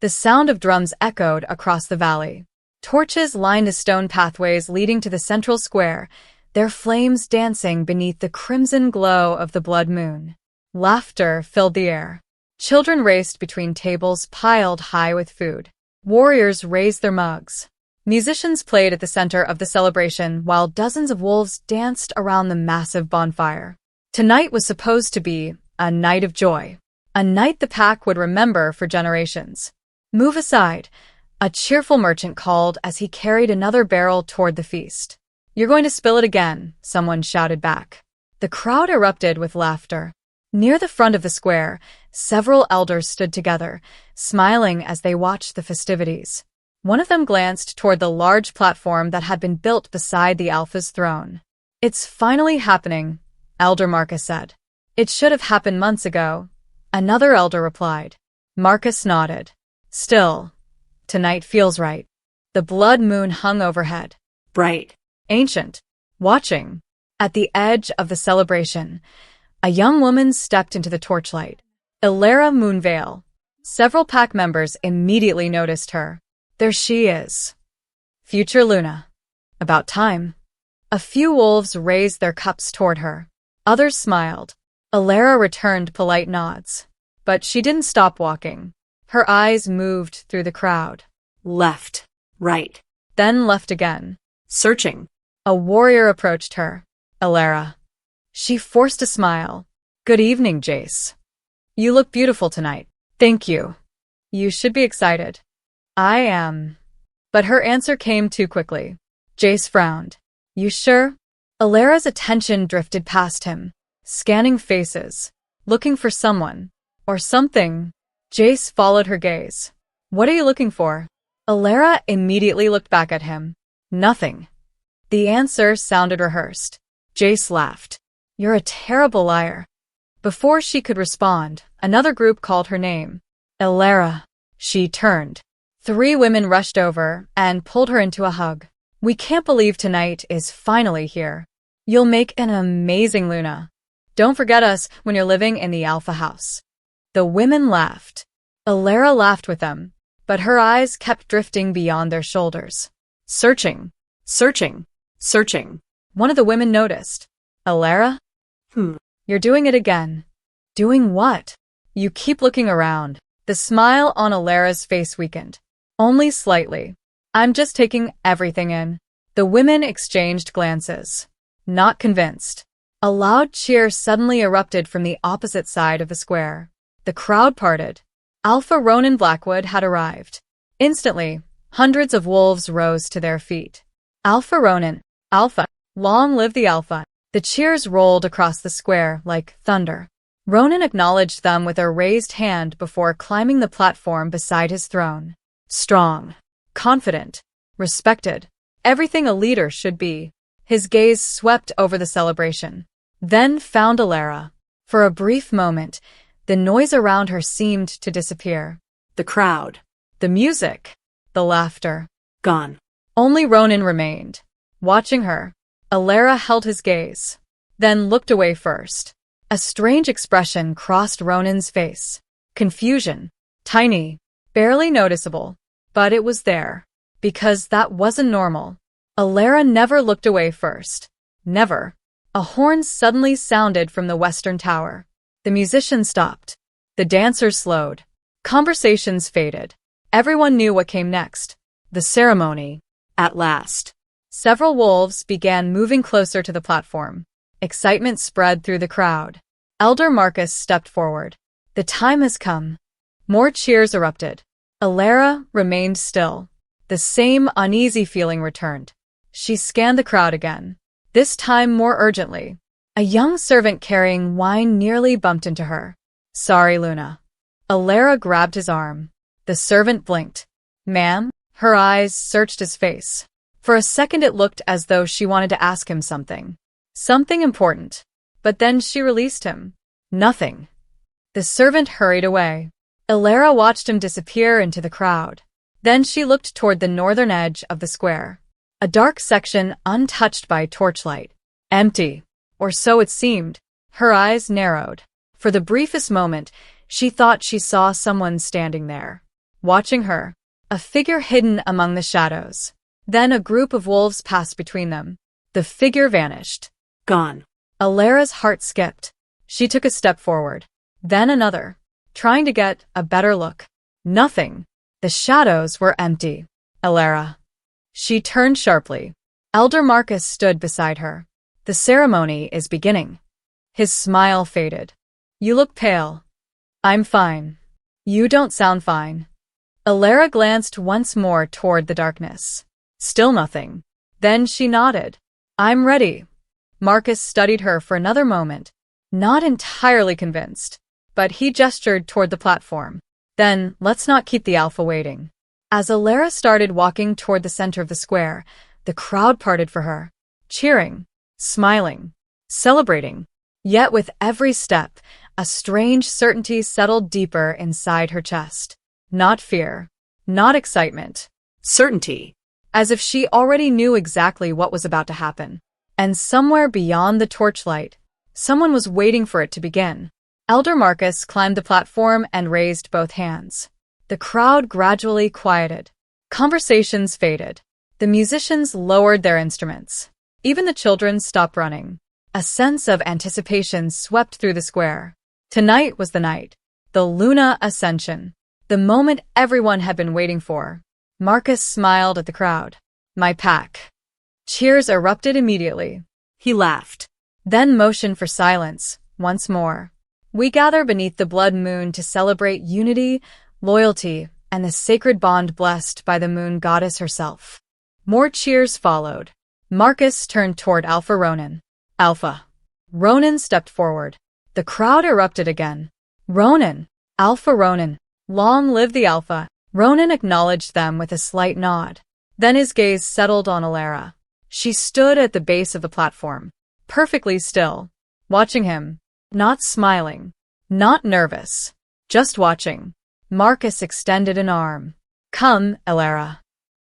The sound of drums echoed across the valley. Torches lined the stone pathways leading to the central square, their flames dancing beneath the crimson glow of the blood moon. Laughter filled the air. Children raced between tables piled high with food. Warriors raised their mugs. Musicians played at the center of the celebration while dozens of wolves danced around the massive bonfire. Tonight was supposed to be a night of joy, a night the pack would remember for generations. "Move aside," a cheerful merchant called as he carried another barrel toward the feast. "You're going to spill it again," someone shouted back. The crowd erupted with laughter. Near the front of the square, several elders stood together, smiling as they watched the festivities. One of them glanced toward the large platform that had been built beside the Alpha's throne. "It's finally happening," Elder Marcus said. "It should have happened months ago," another elder replied. Marcus nodded. "Still, tonight feels right." The blood moon hung overhead, bright, ancient, watching. At the edge of the celebration, a young woman stepped into the torchlight. Elara Moonvale. Several pack members immediately noticed her. "There she is. Future Luna. About time." A few wolves raised their cups toward her. Others smiled. Elara returned polite nods. But she didn't stop walking. Her eyes moved through the crowd. Left, right, then left again. Searching. A warrior approached her. "Elara." She forced a smile. "Good evening, Jace. You look beautiful tonight." "Thank you. You should be excited." "I am." But her answer came too quickly. Jace frowned. "You sure?" Elara's attention drifted past him, scanning faces, looking for someone, or something. Jace followed her gaze. "What are you looking for?" Elara immediately looked back at him. "Nothing." The answer sounded rehearsed. Jace laughed. "You're a terrible liar." Before she could respond, another group called her name. "Elara." She turned. 3 women rushed over and pulled her into a hug. "We can't believe tonight is finally here. You'll make an amazing Luna. Don't forget us when you're living in the Alpha house." The women laughed. Elara laughed with them, but her eyes kept drifting beyond their shoulders. Searching, searching, searching. One of the women noticed. "Elara? You're doing it again." "Doing what?" "You keep looking around." The smile on Elara's face weakened. "Only slightly. I'm just taking everything in." The women exchanged glances. Not convinced. A loud cheer suddenly erupted from the opposite side of the square. The crowd parted. Alpha Ronan Blackwood had arrived. Instantly, hundreds of wolves rose to their feet. "Alpha Ronan, Alpha, long live the Alpha." The cheers rolled across the square like thunder. Ronan acknowledged them with a raised hand before climbing the platform beside his throne. Strong, confident, respected. Everything a leader should be. His gaze swept over the celebration, then found Elara. For a brief moment, the noise around her seemed to disappear. The crowd, the music, the laughter, gone. Only Ronan remained, watching her. Elara held his gaze, then looked away first. A strange expression crossed Ronan's face. Confusion. Tiny, barely noticeable. But it was there. Because that wasn't normal. Elara never looked away first. Never. A horn suddenly sounded from the western tower. The musicians stopped. The dancers slowed. Conversations faded. Everyone knew what came next. The ceremony. At last. Several wolves began moving closer to the platform. Excitement spread through the crowd. Elder Marcus stepped forward. "The time has come." More cheers erupted. Elara remained still. The same uneasy feeling returned. She scanned the crowd again, this time more urgently. A young servant carrying wine nearly bumped into her. "Sorry, Luna." Elara grabbed his arm. The servant blinked. "Ma'am?" Her eyes searched his face. For a second it looked as though she wanted to ask him something. Something important. But then she released him. Nothing. The servant hurried away. Elara watched him disappear into the crowd. Then she looked toward the northern edge of the square. A dark section untouched by torchlight. Empty. Or so it seemed. Her eyes narrowed. For the briefest moment, she thought she saw someone standing there. watching her, a figure hidden among the shadows. Then a group of wolves passed between them. The figure vanished. Gone. Elara's heart skipped. She took a step forward. Then another, trying to get a better look. Nothing. The shadows were empty. Elara. She turned sharply. Elder Marcus stood beside her. The ceremony is beginning. His smile faded. You look pale. I'm fine. You don't sound fine. Elara glanced once more toward the darkness. Still nothing. Then she nodded. I'm ready. Marcus studied her for another moment, not entirely convinced, but he gestured toward the platform. Then, let's not keep the Alpha waiting. As Elara started walking toward the center of the square, the crowd parted for her, cheering, smiling, celebrating. Yet with every step, a strange certainty settled deeper inside her chest. Not fear, not excitement. Certainty. As if she already knew exactly what was about to happen. And somewhere beyond the torchlight, someone was waiting for it to begin. Elder Marcus climbed the platform and raised both hands. The crowd gradually quieted. Conversations faded. The musicians lowered their instruments. Even the children stopped running. A sense of anticipation swept through the square. Tonight was the night. The Luna Ascension. The moment everyone had been waiting for. Marcus smiled at the crowd. My pack. Cheers erupted immediately. He laughed. Then motioned for silence, once more. We gather beneath the blood moon to celebrate unity, loyalty, and the sacred bond blessed by the moon goddess herself. More cheers followed. Marcus turned toward Alpha Ronan. Alpha. Ronan stepped forward. The crowd erupted again. Ronan. Alpha Ronan. Long live the Alpha. Ronan acknowledged them with a slight nod. Then his gaze settled on Elara. She stood at the base of the platform, perfectly still, watching him, not smiling, not nervous, just watching. Marcus extended an arm. Come, Elara.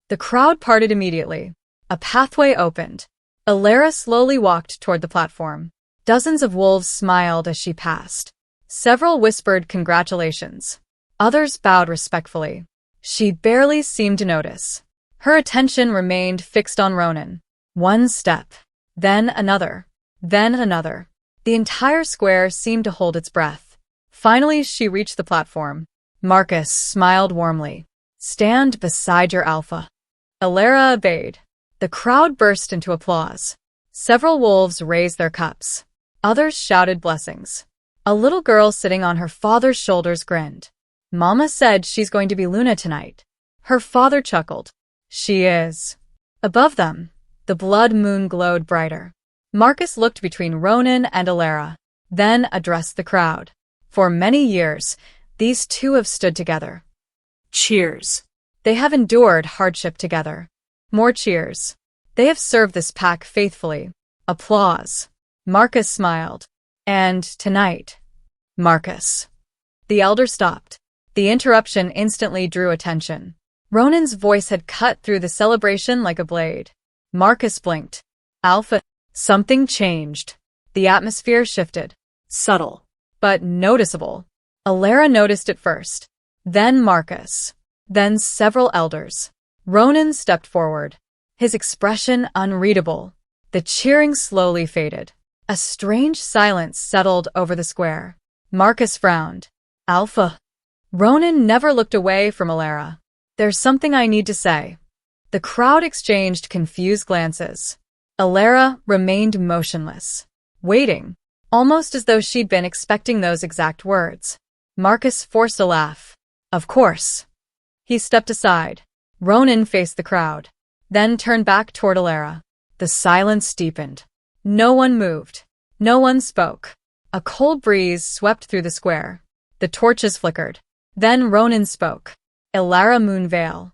The crowd parted immediately. A pathway opened. Elara slowly walked toward the platform. Dozens of wolves smiled as she passed. Several whispered congratulations. Others bowed respectfully. She barely seemed to notice. Her attention remained fixed on Ronan. One step, then another, then another. The entire square seemed to hold its breath. Finally, she reached the platform. Marcus smiled warmly. Stand beside your Alpha. Elara obeyed. The crowd burst into applause. Several wolves raised their cups. Others shouted blessings. A little girl sitting on her father's shoulders grinned. Mama said she's going to be Luna tonight. Her father chuckled. She is. Above them, the blood moon glowed brighter. Marcus looked between Ronan and Elara, then addressed the crowd. For many years, these two have stood together. Cheers. They have endured hardship together. More cheers. They have served this pack faithfully. Applause. Marcus smiled. And tonight, Marcus. The elder stopped. The interruption instantly drew attention. Ronan's voice had cut through the celebration like a blade. Marcus blinked. Alpha. Something changed. The atmosphere shifted. Subtle. But noticeable. Elara noticed it first. Then Marcus. Then several elders. Ronan stepped forward. His expression unreadable. The cheering slowly faded. A strange silence settled over the square. Marcus frowned. Alpha. Ronan never looked away from Elara. There's something I need to say. The crowd exchanged confused glances. Elara remained motionless, waiting, almost as though she'd been expecting those exact words. Marcus forced a laugh. Of course. He stepped aside. Ronan faced the crowd, then turned back toward Elara. The silence deepened. No one moved. No one spoke. A cold breeze swept through the square. The torches flickered. Then Ronan spoke. Elara Moonvale.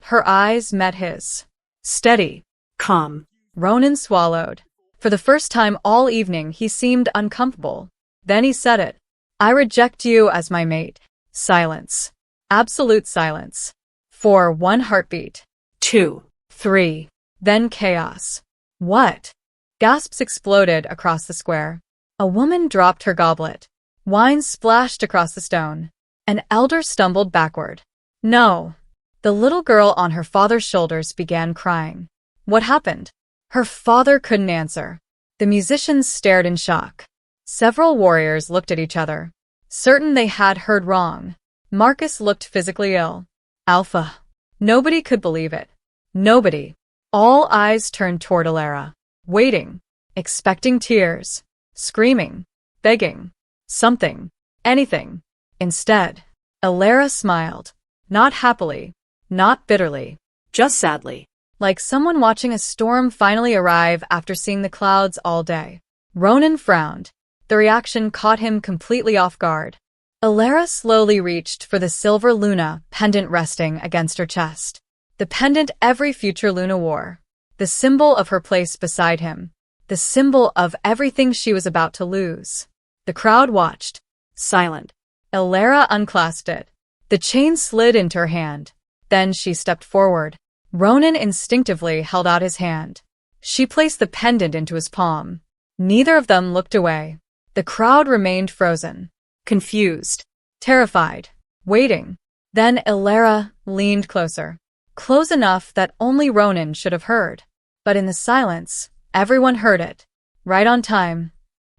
Her eyes met his. Steady. Calm. Ronan swallowed. For the first time all evening, he seemed uncomfortable. Then he said it. I reject you as my mate. Silence. Absolute silence. For one heartbeat. 2. 3. Then chaos. What? Gasps exploded across the square. A woman dropped her goblet. Wine splashed across the stone. An elder stumbled backward. No. The little girl on her father's shoulders began crying. What happened? Her father couldn't answer. The musicians stared in shock. Several warriors looked at each other, certain they had heard wrong. Marcus looked physically ill. Alpha. Nobody could believe it. Nobody. All eyes turned toward Elara, waiting, expecting tears, screaming, begging, something, anything. Instead, Elara smiled, not happily, not bitterly, Just sadly. like someone watching a storm finally arrive after seeing the clouds all day. Ronan frowned. The reaction caught him completely off guard. Elara slowly reached for the silver Luna pendant resting against her chest. The pendant every future Luna wore. The symbol of her place beside him. The symbol of everything she was about to lose. The crowd watched, Silent. Elara unclasped it. The chain slid into her hand. Then she stepped forward. Ronan instinctively held out his hand. She placed the pendant into his palm. Neither of them looked away. The crowd remained frozen, Confused. terrified, waiting. Then Elara leaned closer. Close enough that only Ronan should have heard. But in the silence, everyone heard it. Right on time.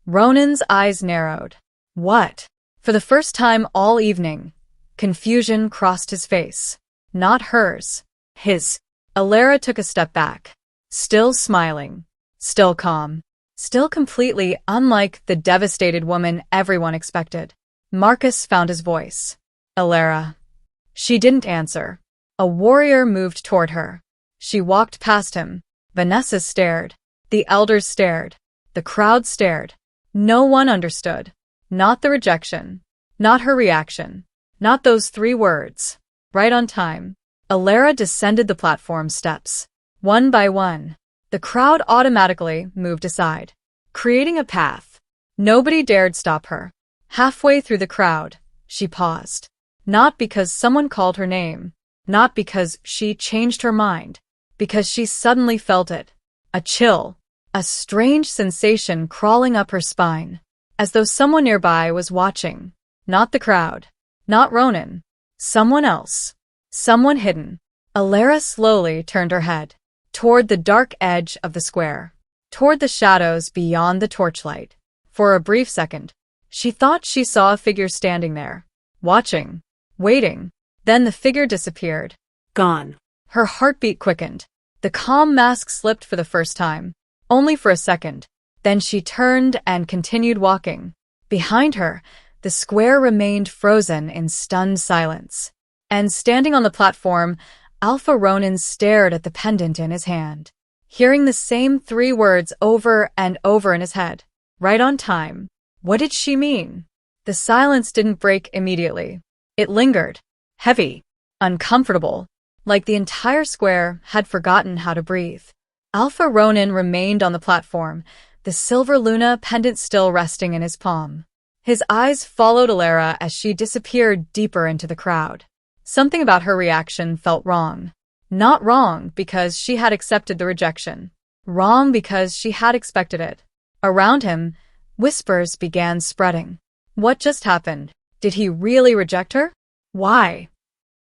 Ronan's eyes narrowed. What? For the first time all evening, confusion crossed his face. Not hers. His. Elara took a step back. Still smiling. Still calm. Still completely unlike the devastated woman everyone expected. Marcus found his voice. Elara. She didn't answer. A warrior moved toward her. She walked past him. Vanessa stared. The elders stared. The crowd stared. No one understood. Not the rejection. Not her reaction. Not those 3 words. Right on time. Elara descended the platform steps. One by one. The crowd automatically moved aside, creating a path. Nobody dared stop her. Halfway through the crowd, she paused. Not because someone called her name. Not because she changed her mind. Because she suddenly felt it. A chill. A strange sensation crawling up her spine. As though someone nearby was watching. Not the crowd. Not Ronan. Someone else. Someone hidden. Elara slowly turned her head. Toward the dark edge of the square. Toward the shadows beyond the torchlight. For a brief second, she thought she saw a figure standing there. Watching. Waiting. Then the figure disappeared. Gone. Her heartbeat quickened. The calm mask slipped for the first time. Only for a second. Then she turned and continued walking. Behind her, the square remained frozen in stunned silence. And standing on the platform, Alpha Ronan stared at the pendant in his hand, hearing the same 3 words over and over in his head. Right on time. What did she mean? The silence didn't break immediately. It lingered. Heavy. Uncomfortable. Like the entire square had forgotten how to breathe. Alpha Ronan remained on the platform, the silver Luna pendant still resting in his palm. His eyes followed Elara as she disappeared deeper into the crowd. Something about her reaction felt wrong. Not wrong because she had accepted the rejection. Wrong because she had expected it. Around him, whispers began spreading. What just happened? Did he really reject her? Why?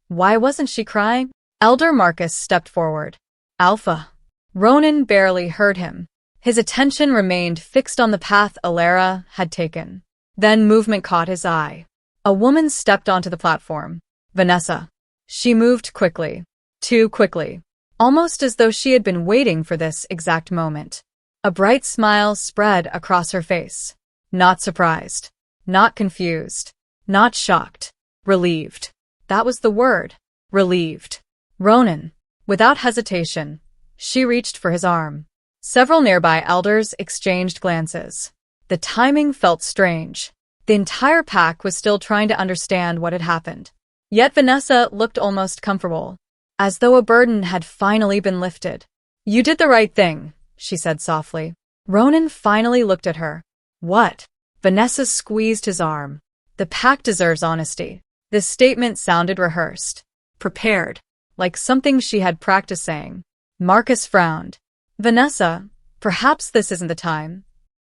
Why wasn't she crying? Elder Marcus stepped forward. Alpha. Ronan barely heard him. His attention remained fixed on the path Elara had taken. Then movement caught his eye. A woman stepped onto the platform. Vanessa. She moved quickly. Too quickly. Almost as though she had been waiting for this exact moment. A bright smile spread across her face. Not surprised. Not confused. Not shocked. Relieved. That was the word. Relieved. Ronan. Without hesitation, she reached for his arm. Several nearby elders exchanged glances. The timing felt strange. The entire pack was still trying to understand what had happened. Yet Vanessa looked almost comfortable, as though a burden had finally been lifted. You did the right thing, she said softly. Ronan finally looked at her. What? Vanessa squeezed his arm. The pack deserves honesty. This statement sounded rehearsed. Prepared. Like something she had practiced saying. Marcus frowned. Vanessa, perhaps this isn't the time.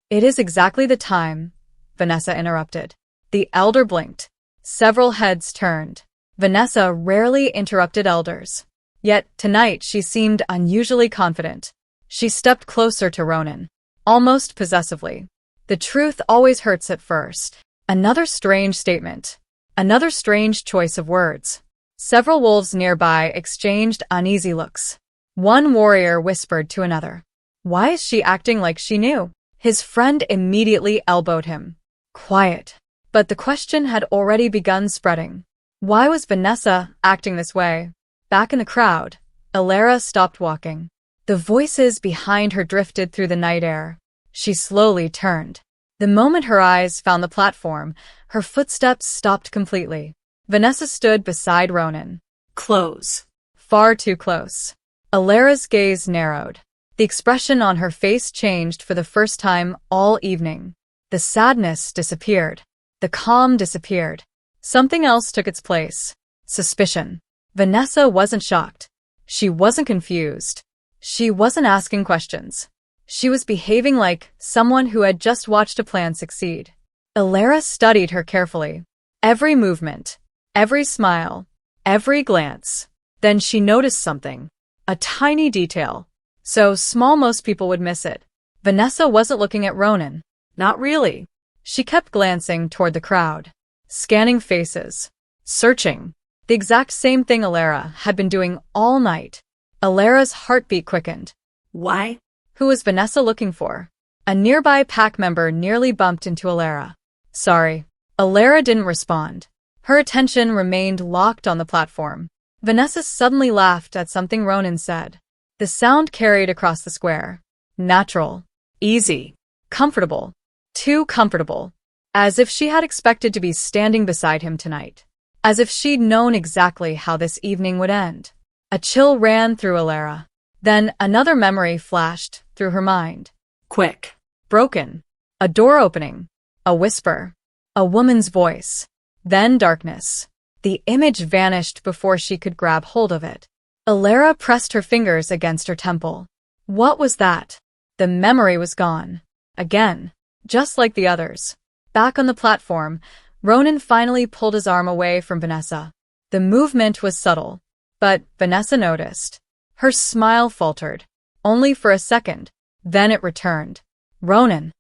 It is exactly the time, Vanessa interrupted. The elder blinked. Several heads turned. Vanessa rarely interrupted elders. Yet tonight she seemed unusually confident. She stepped closer to Ronan, almost possessively. The truth always hurts at first. Another strange statement. Another strange choice of words. Several wolves nearby exchanged uneasy looks. One warrior whispered to another, "Why is she acting like she knew?" His friend immediately elbowed him. Quiet. But the question had already begun spreading. Why was Vanessa acting this way? Back in the crowd, Elara stopped walking. The voices behind her drifted through the night air. She slowly turned. The moment her eyes found the platform, her footsteps stopped completely. Vanessa stood beside Ronan. Close. Far too close. Elara's gaze narrowed. The expression on her face changed for the first time all evening. The sadness disappeared. The calm disappeared. Something else took its place. Suspicion. Vanessa wasn't shocked. She wasn't confused. She wasn't asking questions. She was behaving like someone who had just watched a plan succeed. Elara studied her carefully. Every movement, every smile, every glance. Then she noticed something. A tiny detail. So small most people would miss it. Vanessa wasn't looking at Ronan. Not really. She kept glancing toward the crowd. Scanning faces. Searching. The exact same thing Elara had been doing all night. Elara's heartbeat quickened. Why? Who was Vanessa looking for? A nearby pack member nearly bumped into Elara. Sorry. Elara didn't respond. Her attention remained locked on the platform. Vanessa suddenly laughed at something Ronan said. The sound carried across the square. Natural. Easy. Comfortable. Too comfortable. As if she had expected to be standing beside him tonight. As if she'd known exactly how this evening would end. A chill ran through Elara. Then another memory flashed through her mind. Quick. Broken. A door opening. A whisper. A woman's voice. Then darkness. The image vanished before she could grab hold of it. Elara pressed her fingers against her temple. What was that? The memory was gone. Again. Just like the others. Back on the platform, Ronan finally pulled his arm away from Vanessa. The movement was subtle, but Vanessa noticed. Her smile faltered. Only for a second. Then it returned. Ronan.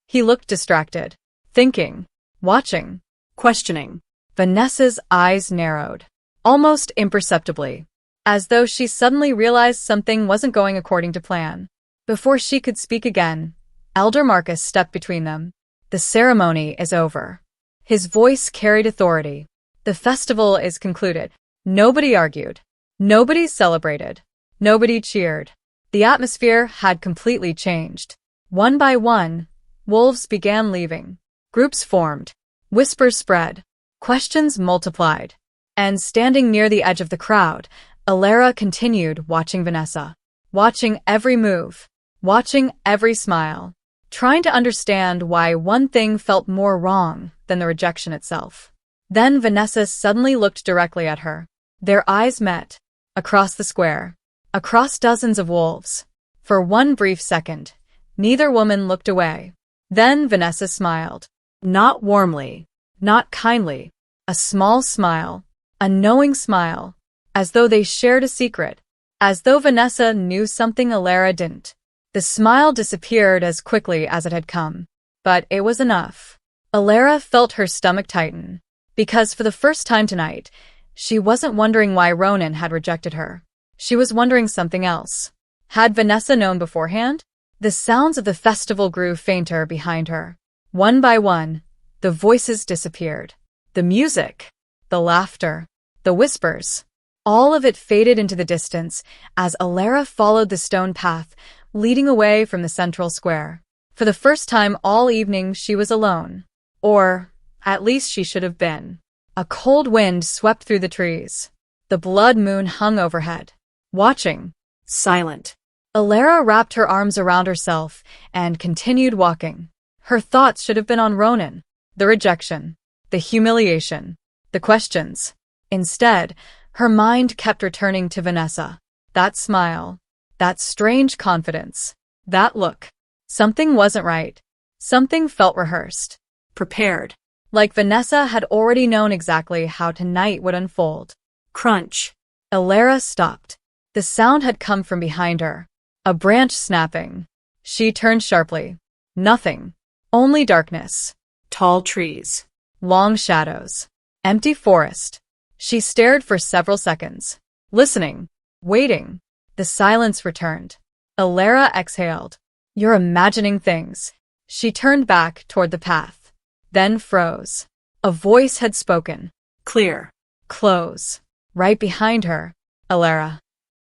He looked distracted. Thinking. Watching. Questioning. Vanessa's eyes narrowed. Almost imperceptibly. As though she suddenly realized something wasn't going according to plan. Before she could speak again, Elder Marcus stepped between them. The ceremony is over. His voice carried authority. The festival is concluded. Nobody argued. Nobody celebrated. Nobody cheered. The atmosphere had completely changed. One by one, wolves began leaving. Groups formed. Whispers spread. Questions multiplied. And standing near the edge of the crowd, Elara continued watching Vanessa. Watching every move. Watching every smile. Trying to understand why one thing felt more wrong than the rejection itself. Then Vanessa suddenly looked directly at her. Their eyes met. Across the square. Across dozens of wolves. For one brief second, neither woman looked away. Then Vanessa smiled. Not warmly. Not kindly. A small smile. A knowing smile. As though they shared a secret. As though Vanessa knew something Elara didn't. The smile disappeared as quickly as it had come. But it was enough. Elara felt her stomach tighten. Because for the first time tonight, she wasn't wondering why Ronan had rejected her. She was wondering something else. Had Vanessa known beforehand? The sounds of the festival grew fainter behind her. One by one, the voices disappeared. The music, the laughter, the whispers. All of it faded into the distance as Elara followed the stone path, leading away from the central square. For the first time all evening she was alone. Or, at least she should have been. A cold wind swept through the trees. The blood moon hung overhead. Watching. Silent. Elara wrapped her arms around herself and continued walking. Her thoughts should have been on Ronan. The rejection. The humiliation. The questions. Instead, her mind kept returning to Vanessa. That smile. That strange confidence. That look. Something wasn't right. Something felt rehearsed. Prepared. like Vanessa had already known exactly how tonight would unfold. Crunch. Elara stopped. The sound had come from behind her. A branch snapping. She turned sharply. Nothing. Only darkness. Tall trees. Long shadows. Empty forest. She stared for several seconds. Listening. Waiting. The silence returned. Elara exhaled. You're imagining things. She turned back toward the path. Then froze. A voice had spoken. Clear. Close. Right behind her. Elara.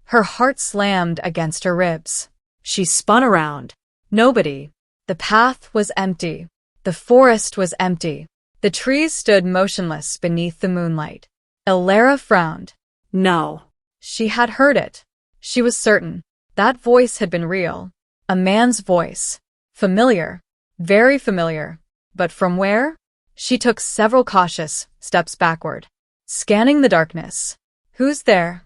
Her heart slammed against her ribs. She spun around. Nobody. The path was empty. The forest was empty. The trees stood motionless beneath the moonlight. Elara frowned. No. She had heard it. She was certain. That voice had been real. A man's voice. Familiar. Very familiar. But from where? She took several cautious steps backward, scanning the darkness. Who's there?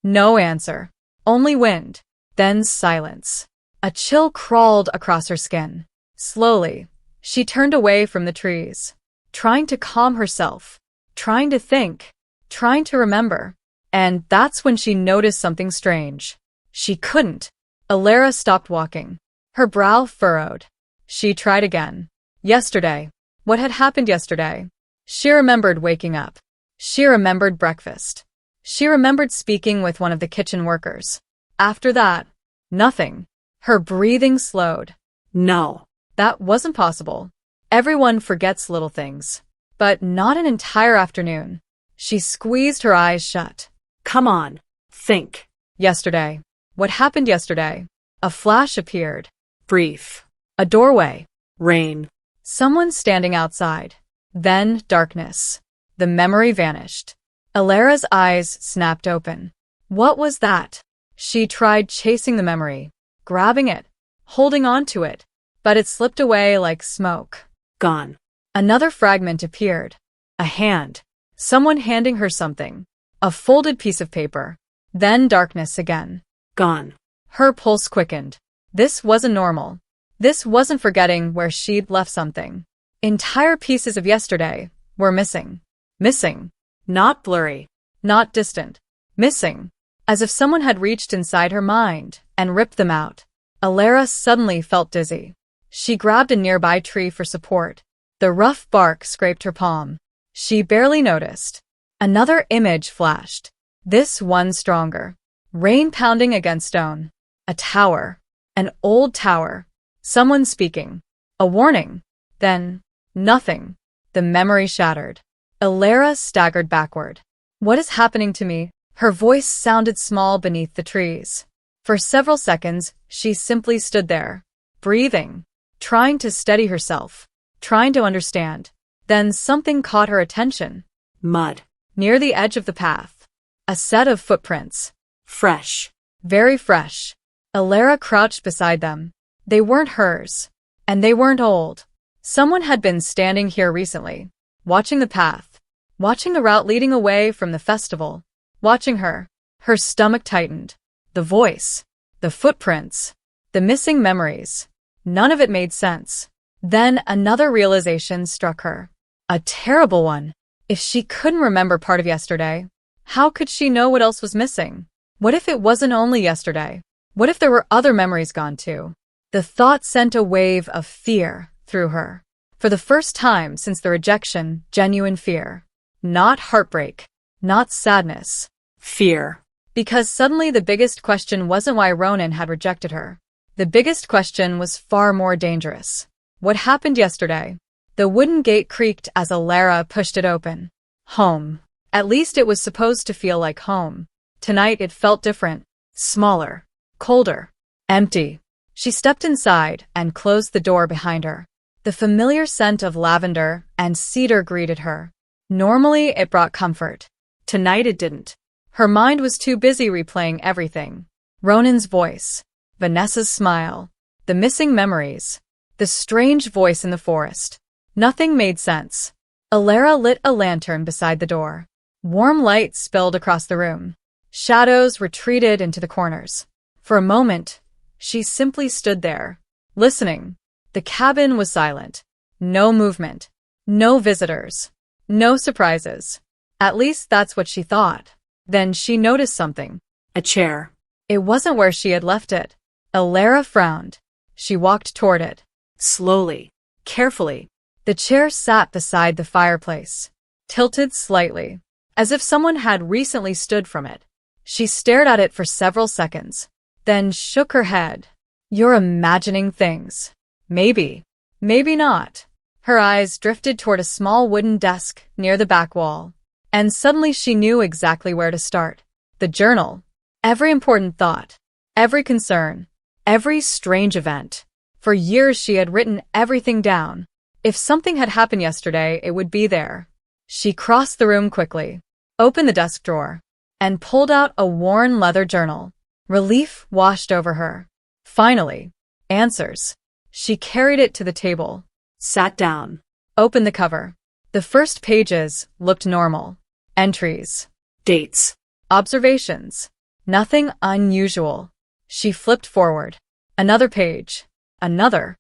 No answer. Only wind. Then silence. A chill crawled across her skin. Slowly, she turned away from the trees, trying to calm herself, trying to think, trying to remember. And that's when she noticed something strange. She couldn't. Elara stopped walking. Her brow furrowed. She tried again. Yesterday. What had happened yesterday? She remembered waking up. She remembered breakfast. She remembered speaking with one of the kitchen workers. After that, nothing. Her breathing slowed. No. That wasn't possible. Everyone forgets little things. But not an entire afternoon. She squeezed her eyes shut. Come on. Think. Yesterday. What happened yesterday? A flash appeared. Brief. A doorway. Rain. Someone standing outside. Then darkness. The memory vanished. Elara's eyes snapped open. What was that? She tried chasing the memory, grabbing it, holding on to it, but it slipped away like smoke. Gone. Another fragment appeared. A hand. Someone handing her something. A folded piece of paper. Then darkness again. Gone. Her pulse quickened. This wasn't normal. This wasn't forgetting where she'd left something. Entire pieces of yesterday were missing. Missing. Not blurry. Not distant. Missing. As if someone had reached inside her mind and ripped them out. Elara suddenly felt dizzy. She grabbed a nearby tree for support. The rough bark scraped her palm. She barely noticed. Another image flashed. This one stronger. Rain pounding against stone. A tower. An old tower. Someone speaking. A warning. Then, nothing. The memory shattered. Elara staggered backward. What is happening to me? Her voice sounded small beneath the trees. For several seconds, she simply stood there, breathing, trying to steady herself, trying to understand. Then something caught her attention. Mud. Near the edge of the path. A set of footprints. Fresh. Very fresh. Elara crouched beside them. They weren't hers. And they weren't old. Someone had been standing here recently, watching the path, watching the route leading away from the festival, watching her. Her stomach tightened. The voice, the footprints, the missing memories. None of it made sense. Then another realization struck her. A terrible one. If she couldn't remember part of yesterday, how could she know what else was missing? What if it wasn't only yesterday? What if there were other memories gone too? The thought sent a wave of fear through her. For the first time since the rejection, genuine fear. Not heartbreak. Not sadness. Fear. Because suddenly the biggest question wasn't why Ronan had rejected her. The biggest question was far more dangerous. What happened yesterday? The wooden gate creaked as Elara pushed it open. Home. At least it was supposed to feel like home. Tonight it felt different. Smaller. Colder. Empty. She stepped inside and closed the door behind her. The familiar scent of lavender and cedar greeted her. Normally it brought comfort. Tonight it didn't. Her mind was too busy replaying everything. Ronan's voice. Vanessa's smile. The missing memories. The strange voice in the forest. Nothing made sense. Elara lit a lantern beside the door. Warm light spilled across the room. Shadows retreated into the corners. For a moment, she simply stood there, listening. The cabin was silent. No movement. No visitors. No surprises. At least that's what she thought. Then she noticed something. A chair. It wasn't where she had left it. Elara frowned. She walked toward it. Slowly. Carefully. The chair sat beside the fireplace, tilted slightly, as if someone had recently stood from it. She stared at it for several seconds, then shook her head. You're imagining things. Maybe. Maybe not. Her eyes drifted toward a small wooden desk near the back wall, and suddenly she knew exactly where to start. The journal. Every important thought. Every concern. Every strange event. For years she had written everything down. If something had happened yesterday, it would be there. She crossed the room quickly, opened the desk drawer, and pulled out a worn leather journal. Relief washed over her. Finally, answers. She carried it to the table, Sat down. opened the cover. The first pages looked normal. Entries. Dates. Observations. Nothing unusual. She flipped forward. Another page. Another.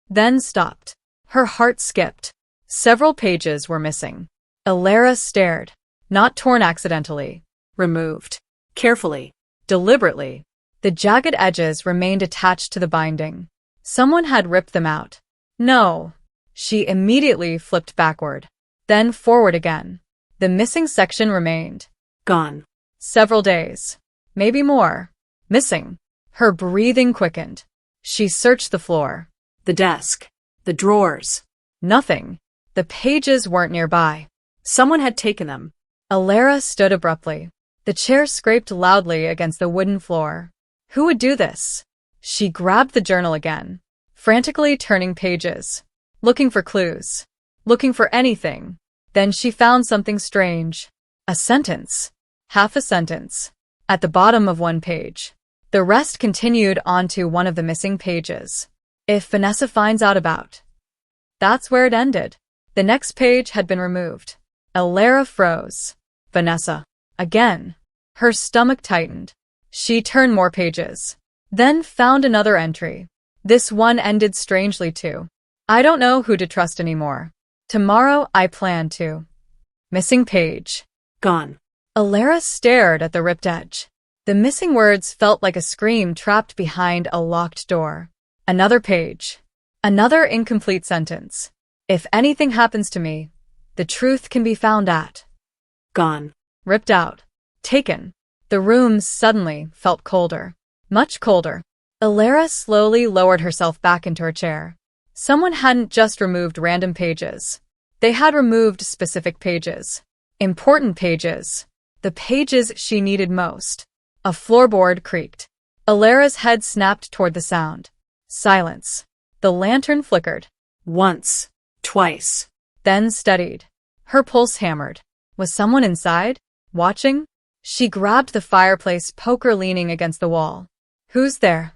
Then stopped. Her heart skipped. Several pages were missing. Elara stared. Not torn accidentally. Removed. Carefully. Deliberately. The jagged edges remained attached to the binding. Someone had ripped them out. No. She immediately flipped backward. Then forward again. The missing section remained. Gone. Several days. Maybe more. Missing. Her breathing quickened. She searched the floor. The desk. The drawers. Nothing. The pages weren't nearby. Someone had taken them. Elara stood abruptly. The chair scraped loudly against the wooden floor. Who would do this? She grabbed the journal again, frantically turning pages, looking for clues, looking for anything. Then she found something strange. A sentence. Half a sentence. At the bottom of one page. The rest continued onto one of the missing pages. If Vanessa finds out about. That's where it ended. The next page had been removed. Elara froze. Vanessa. Again. Her stomach tightened. She turned more pages. Then found another entry. This one ended strangely too. I don't know who to trust anymore. Tomorrow I plan to. Missing page. Gone. Elara stared at the ripped edge. The missing words felt like a scream trapped behind a locked door. Another page. Another incomplete sentence. If anything happens to me, the truth can be found at. Gone. Ripped out. Taken. The room suddenly felt colder. Much colder. Elara slowly lowered herself back into her chair. Someone hadn't just removed random pages. They had removed specific pages. Important pages. The pages she needed most. A floorboard creaked. Elara's head snapped toward the sound. Silence. The lantern flickered. Once. Twice. Then steadied. Her pulse hammered. Was someone inside? Watching? She grabbed the fireplace poker leaning against the wall. Who's there?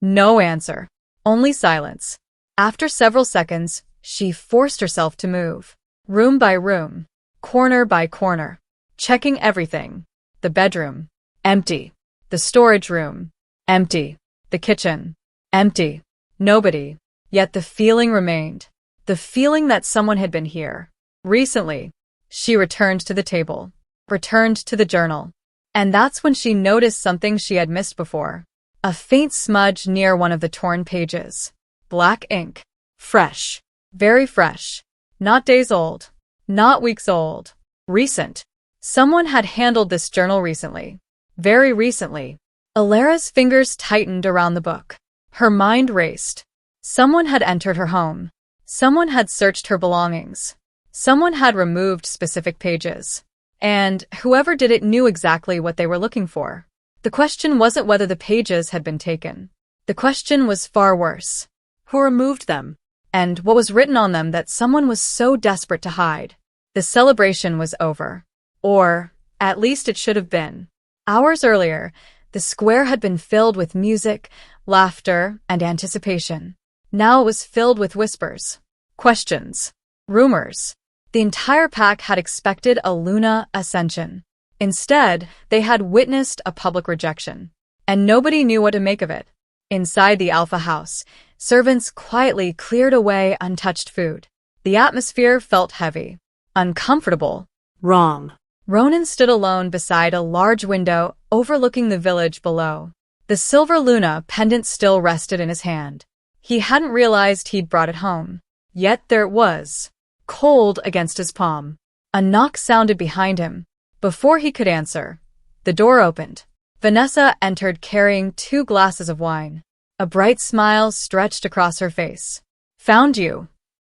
No answer. Only silence. After several seconds, she forced herself to move. Room by room. Corner by corner. Checking everything. The bedroom. Empty. The storage room. Empty. The kitchen. Empty. Nobody. Yet the feeling remained. The feeling that someone had been here. Recently. She returned to the table. Returned to the journal. And that's when she noticed something she had missed before. A faint smudge near one of the torn pages. Black ink. Fresh. Very fresh. Not days old. Not weeks old. Recent. Someone had handled this journal recently. Very recently. Elara's fingers tightened around the book. Her mind raced. Someone had entered her home. Someone had searched her belongings. Someone had removed specific pages. And whoever did it knew exactly what they were looking for. The question wasn't whether the pages had been taken. The question was far worse. Who removed them? And what was written on them that someone was so desperate to hide? The celebration was over. Or, at least it should have been. Hours earlier, the square had been filled with music, laughter, and anticipation. Now it was filled with whispers, questions, rumors. The entire pack had expected a Luna ascension. Instead, they had witnessed a public rejection. And nobody knew what to make of it. Inside the Alpha house, servants quietly cleared away untouched food. The atmosphere felt heavy, uncomfortable. Wrong. Ronan stood alone beside a large window overlooking the village below. The silver Luna pendant still rested in his hand. He hadn't realized he'd brought it home. Yet there it was, cold against his palm. A knock sounded behind him. Before he could answer, the door opened. Vanessa entered carrying 2 glasses of wine. A bright smile stretched across her face. "Found you."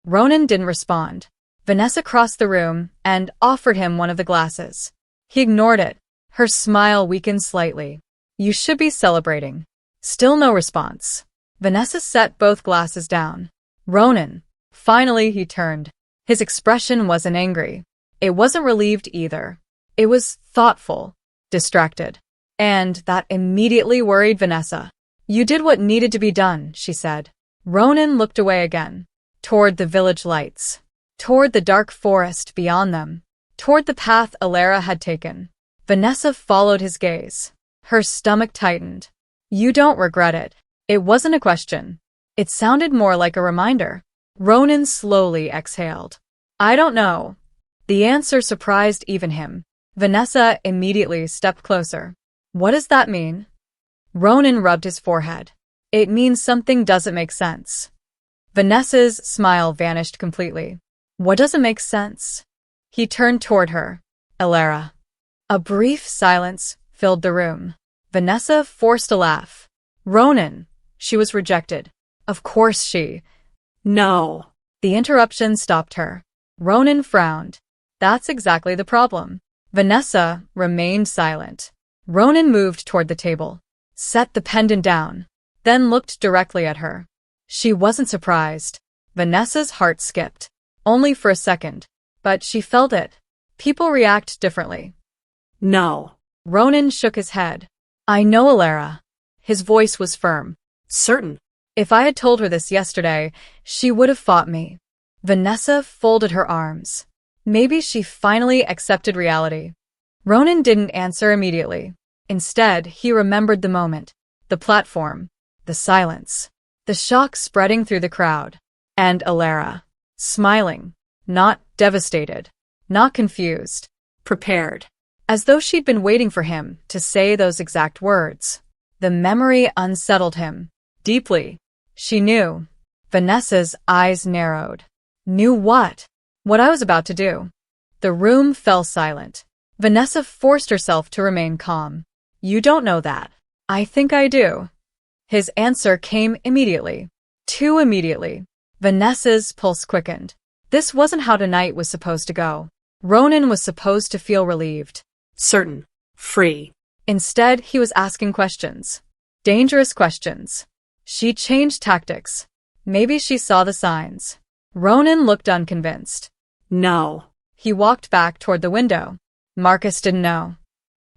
Ronan didn't respond. Vanessa crossed the room and offered him one of the glasses. He ignored it. Her smile weakened slightly. "You should be celebrating." Still no response. Vanessa set both glasses down. "Ronan." Finally he turned. His expression wasn't angry. It wasn't relieved either. It was thoughtful, distracted. And that immediately worried Vanessa. "You did what needed to be done," she said. Ronan looked away again, toward the village lights, toward the dark forest beyond them, toward the path Elara had taken. Vanessa followed his gaze. Her stomach tightened. "You don't regret it." It wasn't a question. It sounded more like a reminder. Ronan slowly exhaled. "I don't know." The answer surprised even him. Vanessa immediately stepped closer. "What does that mean?" Ronan rubbed his forehead. "It means something doesn't make sense." Vanessa's smile vanished completely. "What doesn't make sense?" He turned toward her. "Elara." A brief silence filled the room. Vanessa forced a laugh. "Ronan." She was rejected. Of course she. No. The interruption stopped her. Ronan frowned. That's exactly the problem. Vanessa remained silent. Ronan moved toward the table, set the pendant down, then looked directly at her. She wasn't surprised. Vanessa's heart skipped. Only for a second. But she felt it. People react differently. No. Ronan shook his head. "I know, Elara." His voice was firm. Certain. If I had told her this yesterday, she would have fought me. Vanessa folded her arms. Maybe she finally accepted reality. Ronan didn't answer immediately. Instead, he remembered the moment, the platform, the silence, the shock spreading through the crowd, and Elara, smiling, not devastated, not confused, prepared, as though she'd been waiting for him to say those exact words. The memory unsettled him, deeply. She knew. Vanessa's eyes narrowed. Knew what? What I was about to do. The room fell silent. Vanessa forced herself to remain calm. "You don't know that." "I think I do." His answer came immediately. Too immediately. Vanessa's pulse quickened. This wasn't how tonight was supposed to go. Ronan was supposed to feel relieved. Certain. Free. Instead, he was asking questions. Dangerous questions. She changed tactics. Maybe she saw the signs. Ronan looked unconvinced. No. He walked back toward the window. Marcus didn't know.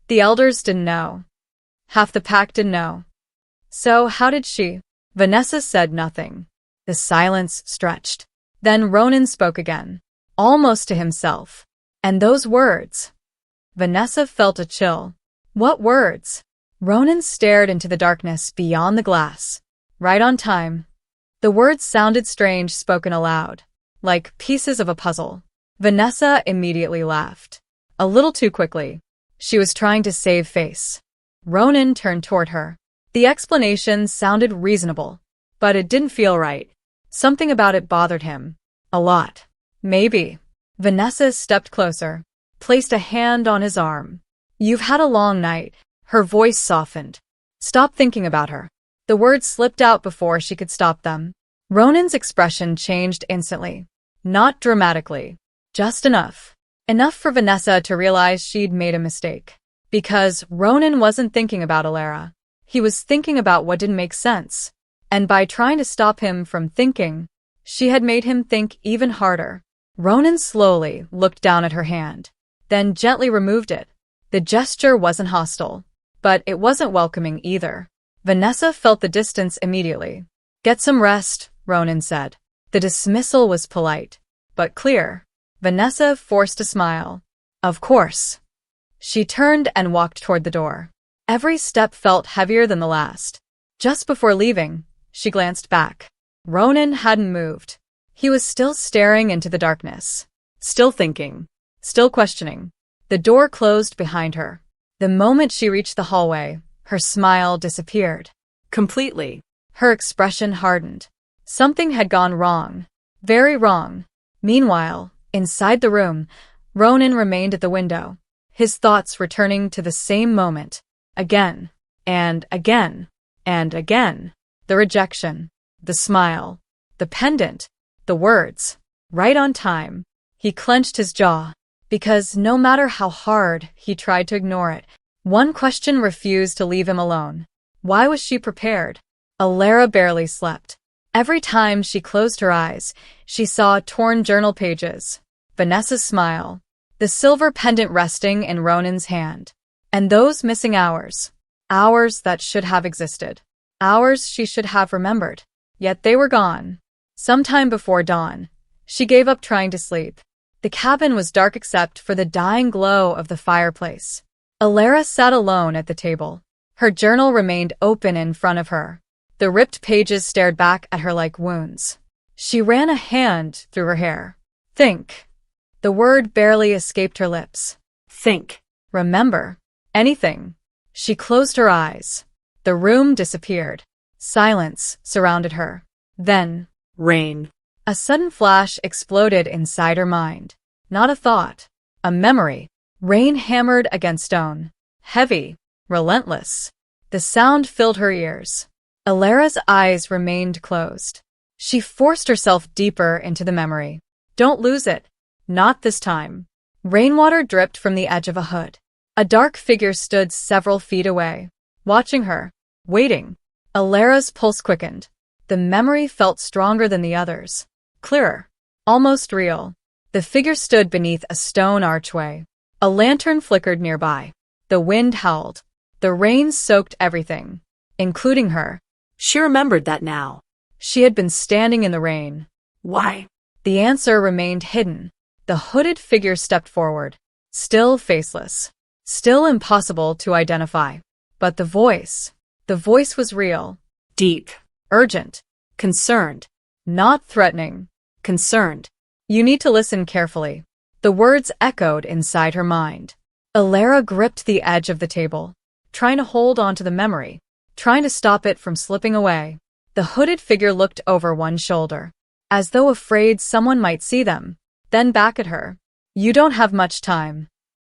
The elders didn't know. Half the pack didn't know. So how did she? Vanessa said nothing. The silence stretched. Then Ronan spoke again, almost to himself. And those words. Vanessa felt a chill. What words? Ronan stared into the darkness beyond the glass. Right on time. The words sounded strange spoken aloud, like pieces of a puzzle. Vanessa immediately laughed. A little too quickly. She was trying to save face. Ronan turned toward her. The explanation sounded reasonable, but it didn't feel right. Something about it bothered him. A lot. Maybe. Vanessa stepped closer, placed a hand on his arm. You've had a long night. Her voice softened. Stop thinking about her. The words slipped out before she could stop them. Ronan's expression changed instantly. Not dramatically. Just enough. Enough for Vanessa to realize she'd made a mistake. Because Ronan wasn't thinking about Elara. He was thinking about what didn't make sense. And by trying to stop him from thinking, she had made him think even harder. Ronan slowly looked down at her hand, then gently removed it. The gesture wasn't hostile, but it wasn't welcoming either. Vanessa felt the distance immediately. Get some rest, Ronan said. The dismissal was polite, but clear. Vanessa forced a smile. Of course. She turned and walked toward the door. Every step felt heavier than the last. Just before leaving, she glanced back. Ronan hadn't moved. He was still staring into the darkness. Still thinking. Still questioning. The door closed behind her. The moment she reached the hallway, her smile disappeared. Completely. Her expression hardened. Something had gone wrong. Very wrong. Meanwhile, inside the room, Ronan remained at the window, his thoughts returning to the same moment. Again, and again, and again. The rejection, the smile, the pendant, the words. Right on time. He clenched his jaw, because no matter how hard he tried to ignore it, one question refused to leave him alone. Why was she prepared? Elara barely slept. Every time she closed her eyes, she saw torn journal pages, Vanessa's smile, the silver pendant resting in Ronan's hand, and those missing hours. Hours that should have existed. Hours she should have remembered. Yet they were gone. Sometime before dawn, she gave up trying to sleep. The cabin was dark except for the dying glow of the fireplace. Elara sat alone at the table. Her journal remained open in front of her. The ripped pages stared back at her like wounds. She ran a hand through her hair. Think. The word barely escaped her lips. Think. Remember. Anything. She closed her eyes. The room disappeared. Silence surrounded her. Then, Rain. a sudden flash exploded inside her mind. Not a thought. A memory. Rain hammered against stone. Heavy. Relentless. The sound filled her ears. Elara's eyes remained closed. She forced herself deeper into the memory. Don't lose it. Not this time. Rainwater dripped from the edge of a hood. A dark figure stood several feet away, watching her, waiting. Elara's pulse quickened. The memory felt stronger than the others. Clearer. Almost real. The figure stood beneath a stone archway. A lantern flickered nearby. The wind howled. The rain soaked everything, including her. She remembered that now. She had been standing in the rain. Why? The answer remained hidden. The hooded figure stepped forward, still faceless, still impossible to identify. But the voice was real. Deep. Urgent. Concerned. Not threatening. Concerned. You need to listen carefully. The words echoed inside her mind. Elara gripped the edge of the table, trying to hold on to the memory, trying to stop it from slipping away. The hooded figure looked over one shoulder, as though afraid someone might see them, then back at her. You don't have much time.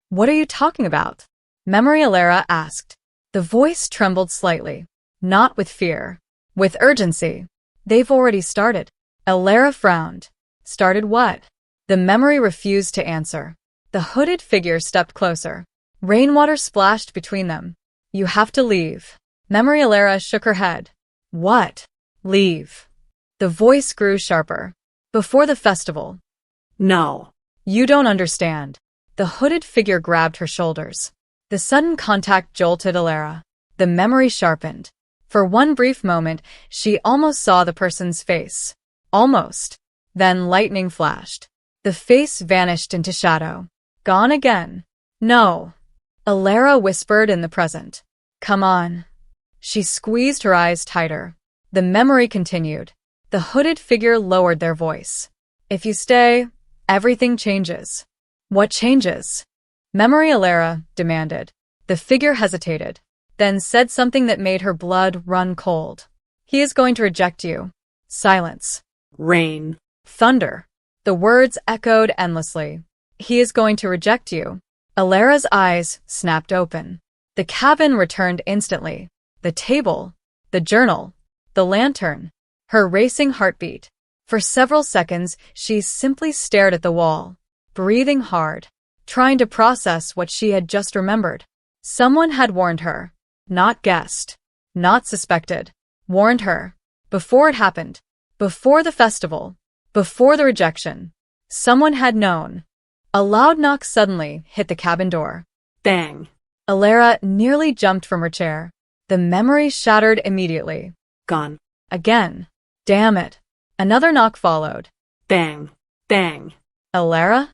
What are you talking about? Memory, Elara asked. The voice trembled slightly, not with fear, with urgency. They've already started. Elara frowned. Started what? The memory refused to answer. The hooded figure stepped closer. Rainwater splashed between them. You have to leave. Memory, Elara shook her head. What? Leave. The voice grew sharper. Before the festival. No. You don't understand. The hooded figure grabbed her shoulders. The sudden contact jolted Elara. The memory sharpened. For one brief moment, she almost saw the person's face. Almost. Then lightning flashed. The face vanished into shadow. Gone again. No. Elara whispered in the present. Come on. She squeezed her eyes tighter. The memory continued. The hooded figure lowered their voice. If you stay, everything changes. What changes? Memory, Elara demanded. The figure hesitated, then said something that made her blood run cold. He is going to reject you. Silence. Rain. Thunder. The words echoed endlessly. He is going to reject you. Elara's eyes snapped open. The cabin returned instantly. The table, the journal, the lantern, her racing heartbeat. For several seconds, she simply stared at the wall, breathing hard, trying to process what she had just remembered. Someone had warned her, not guessed, not suspected, warned her, before it happened, before the festival, before the rejection. Someone had known. A loud knock suddenly hit the cabin door. Bang. Elara nearly jumped from her chair. The memory shattered immediately. Gone. Again. Damn it. Another knock followed. Bang. Bang. Elara?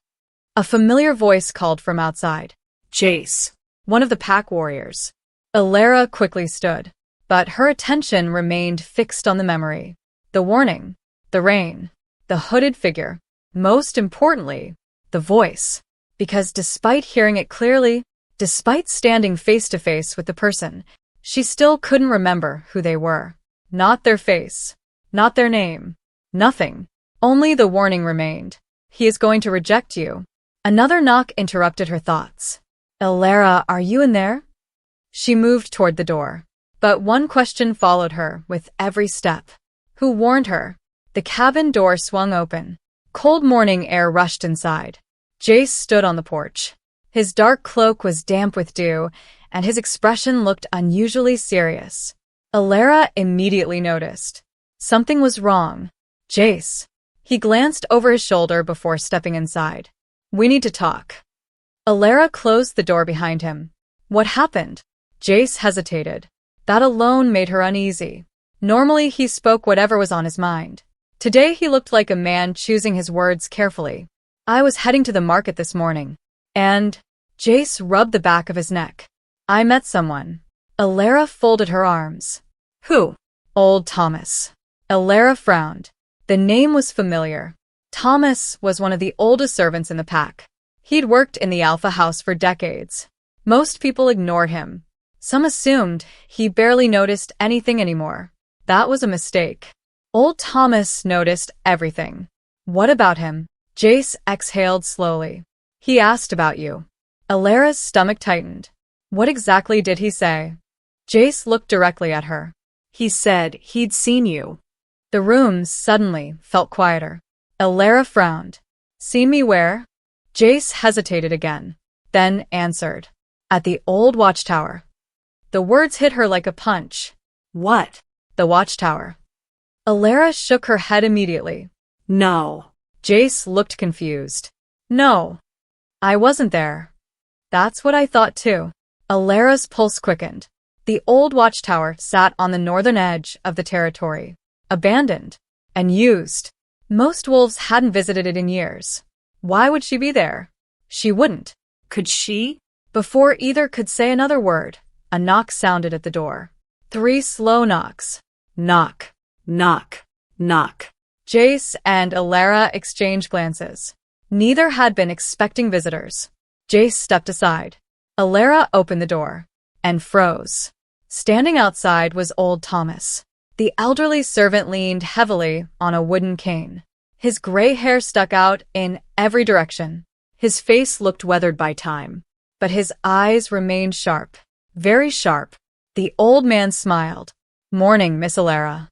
A familiar voice called from outside. Jace. One of the pack warriors. Elara quickly stood, but her attention remained fixed on the memory. The warning. The rain. the hooded figure. Most importantly, the voice. Because despite hearing it clearly, despite standing face to face with the person, she still couldn't remember who they were. Not their face. Not their name. Nothing. Only the warning remained. He is going to reject you. Another knock interrupted her thoughts. Elara, are you in there? She moved toward the door. But one question followed her with every step. Who warned her? The cabin door swung open. Cold morning air rushed inside. Jace stood on the porch. His dark cloak was damp with dew, and his expression looked unusually serious. Elara immediately noticed. Something was wrong. Jace. He glanced over his shoulder before stepping inside. We need to talk. Elara closed the door behind him. What happened? Jace hesitated. That alone made her uneasy. Normally he spoke whatever was on his mind. Today he looked like a man choosing his words carefully. I was heading to the market this morning. And Jace rubbed the back of his neck. I met someone. Elara folded her arms. Who? Old Thomas. Elara frowned. The name was familiar. Thomas was one of the oldest servants in the pack. He'd worked in the Alpha House for decades. Most people ignored him. Some assumed he barely noticed anything anymore. That was a mistake. Old Thomas noticed everything. What about him? Jace exhaled slowly. He asked about you. Elara's stomach tightened. What exactly did he say? Jace looked directly at her. He said he'd seen you. The rooms suddenly felt quieter. Elara frowned. Seen me where? Jace hesitated again, then answered. At the old watchtower. The words hit her like a punch. What? The watchtower. Elara shook her head immediately. No. Jace looked confused. No. I wasn't there. That's what I thought too. Elara's pulse quickened. The old watchtower sat on the northern edge of the territory. Abandoned. And used. Most wolves hadn't visited it in years. Why would she be there? She wouldn't. Could she? Before either could say another word, a knock sounded at the door. 3 slow knocks. Knock. Knock. Knock. Jace and Elara exchanged glances. Neither had been expecting visitors. Jace stepped aside. Elara opened the door. And froze. Standing outside was old Thomas. The elderly servant leaned heavily on a wooden cane. His gray hair stuck out in every direction. His face looked weathered by time. But his eyes remained sharp. Very sharp. The old man smiled. Morning, Miss Elara.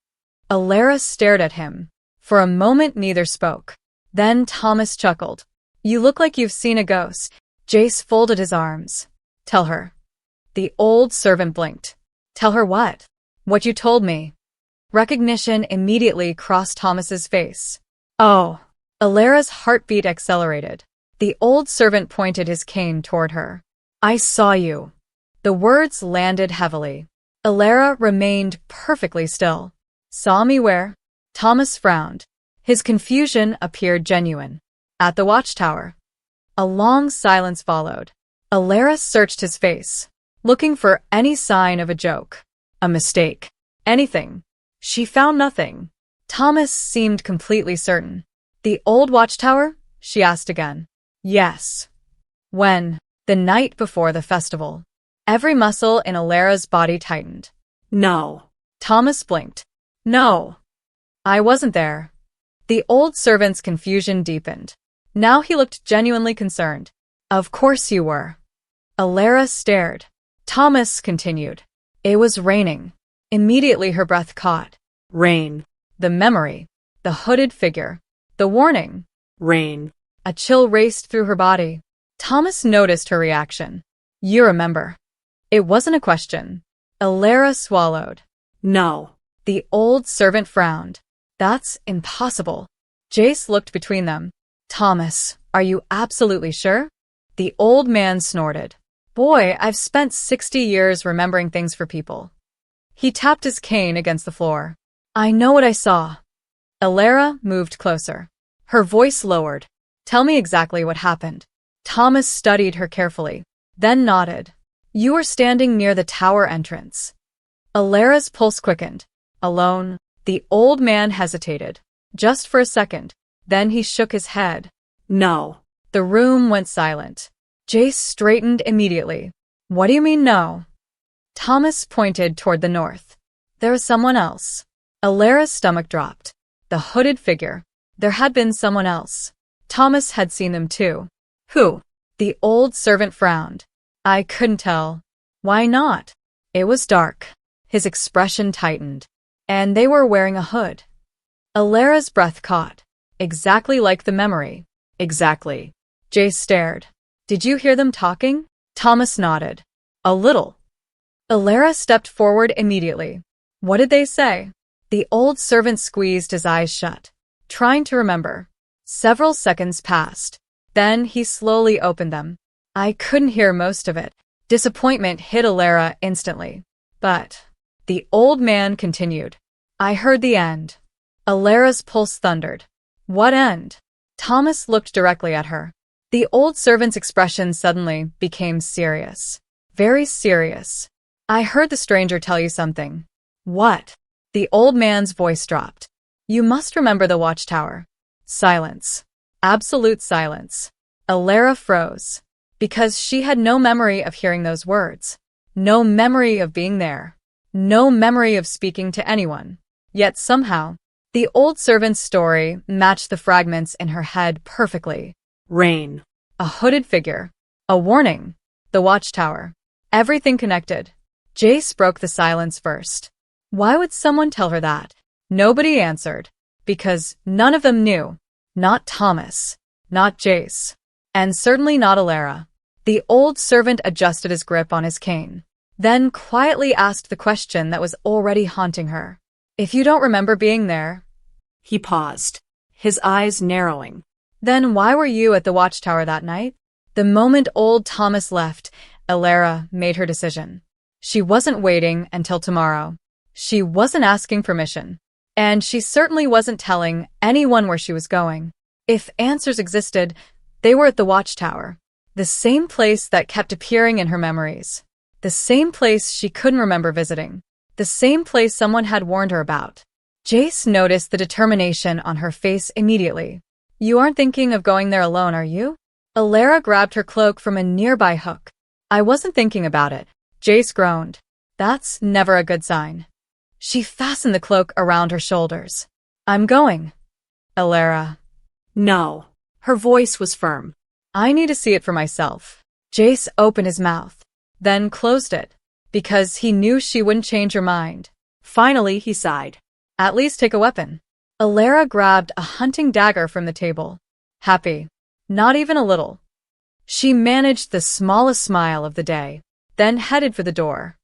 Elara stared at him. For a moment neither spoke. Then Thomas chuckled. You look like you've seen a ghost. Jace folded his arms. Tell her. The old servant blinked. Tell her what? What you told me. Recognition immediately crossed Thomas's face. Oh. Elara's heartbeat accelerated. The old servant pointed his cane toward her. I saw you. The words landed heavily. Elara remained perfectly still. Saw me where? Thomas frowned. His confusion appeared genuine. At the watchtower. A long silence followed. Elara searched his face, looking for any sign of a joke, a mistake, anything. She found nothing. Thomas seemed completely certain. The old watchtower? She asked again. Yes. When? The night before the festival. Every muscle in Elara's body tightened. No. Thomas blinked. No. I wasn't there. The old servant's confusion deepened. Now he looked genuinely concerned. Of course you were. Elara stared. Thomas continued. It was raining. Immediately her breath caught. Rain. The memory. The hooded figure. The warning. Rain. A chill raced through her body. Thomas noticed her reaction. You remember. It wasn't a question. Elara swallowed. No. The old servant frowned. That's impossible. Jace looked between them. Thomas, are you absolutely sure? The old man snorted. Boy, I've spent 60 years remembering things for people. He tapped his cane against the floor. I know what I saw. Elara moved closer. Her voice lowered. Tell me exactly what happened. Thomas studied her carefully, then nodded. You were standing near the tower entrance. Elara's pulse quickened. Alone. The old man hesitated. Just for a second. Then he shook his head. No. The room went silent. Jace straightened immediately. What do you mean no? Thomas pointed toward the north. There was someone else. Elara's stomach dropped. The hooded figure. There had been someone else. Thomas had seen them too. Who? The old servant frowned. I couldn't tell. Why not? It was dark. His expression tightened. And they were wearing a hood. Elara's breath caught. Exactly like the memory. Exactly. Jace stared. Did you hear them talking? Thomas nodded. A little. Elara stepped forward immediately. What did they say? The old servant squeezed his eyes shut, trying to remember. Several seconds passed. Then he slowly opened them. I couldn't hear most of it. Disappointment hit Elara instantly. But the old man continued. I heard the end. Elara's pulse thundered. What end? Thomas looked directly at her. The old servant's expression suddenly became serious. Very serious. I heard the stranger tell you something. What? The old man's voice dropped. You must remember the watchtower. Silence. Absolute silence. Elara froze. Because she had no memory of hearing those words. No memory of being there. No memory of speaking to anyone. Yet somehow, the old servant's story matched the fragments in her head perfectly. Rain. A hooded figure. A warning. The watchtower. Everything connected. Jace broke the silence first. Why would someone tell her that? Nobody answered. Because none of them knew. Not Thomas. Not Jace. And certainly not Elara. The old servant adjusted his grip on his cane. Then quietly asked the question that was already haunting her. If you don't remember being there. He paused, his eyes narrowing. Then why were you at the watchtower that night? The moment old Thomas left, Elara made her decision. She wasn't waiting until tomorrow. She wasn't asking permission. And she certainly wasn't telling anyone where she was going. If answers existed, they were at the watchtower. The same place that kept appearing in her memories. The same place she couldn't remember visiting. The same place someone had warned her about. Jace noticed the determination on her face immediately. You aren't thinking of going there alone, are you? Elara grabbed her cloak from a nearby hook. I wasn't thinking about it. Jace groaned. That's never a good sign. She fastened the cloak around her shoulders. I'm going. Elara. No. Her voice was firm. I need to see it for myself. Jace opened his mouth, then closed it, because he knew she wouldn't change her mind. Finally, he sighed. At least take a weapon. Elara grabbed a hunting dagger from the table. Happy. Not even a little. She managed the smallest smile of the day, then headed for the door.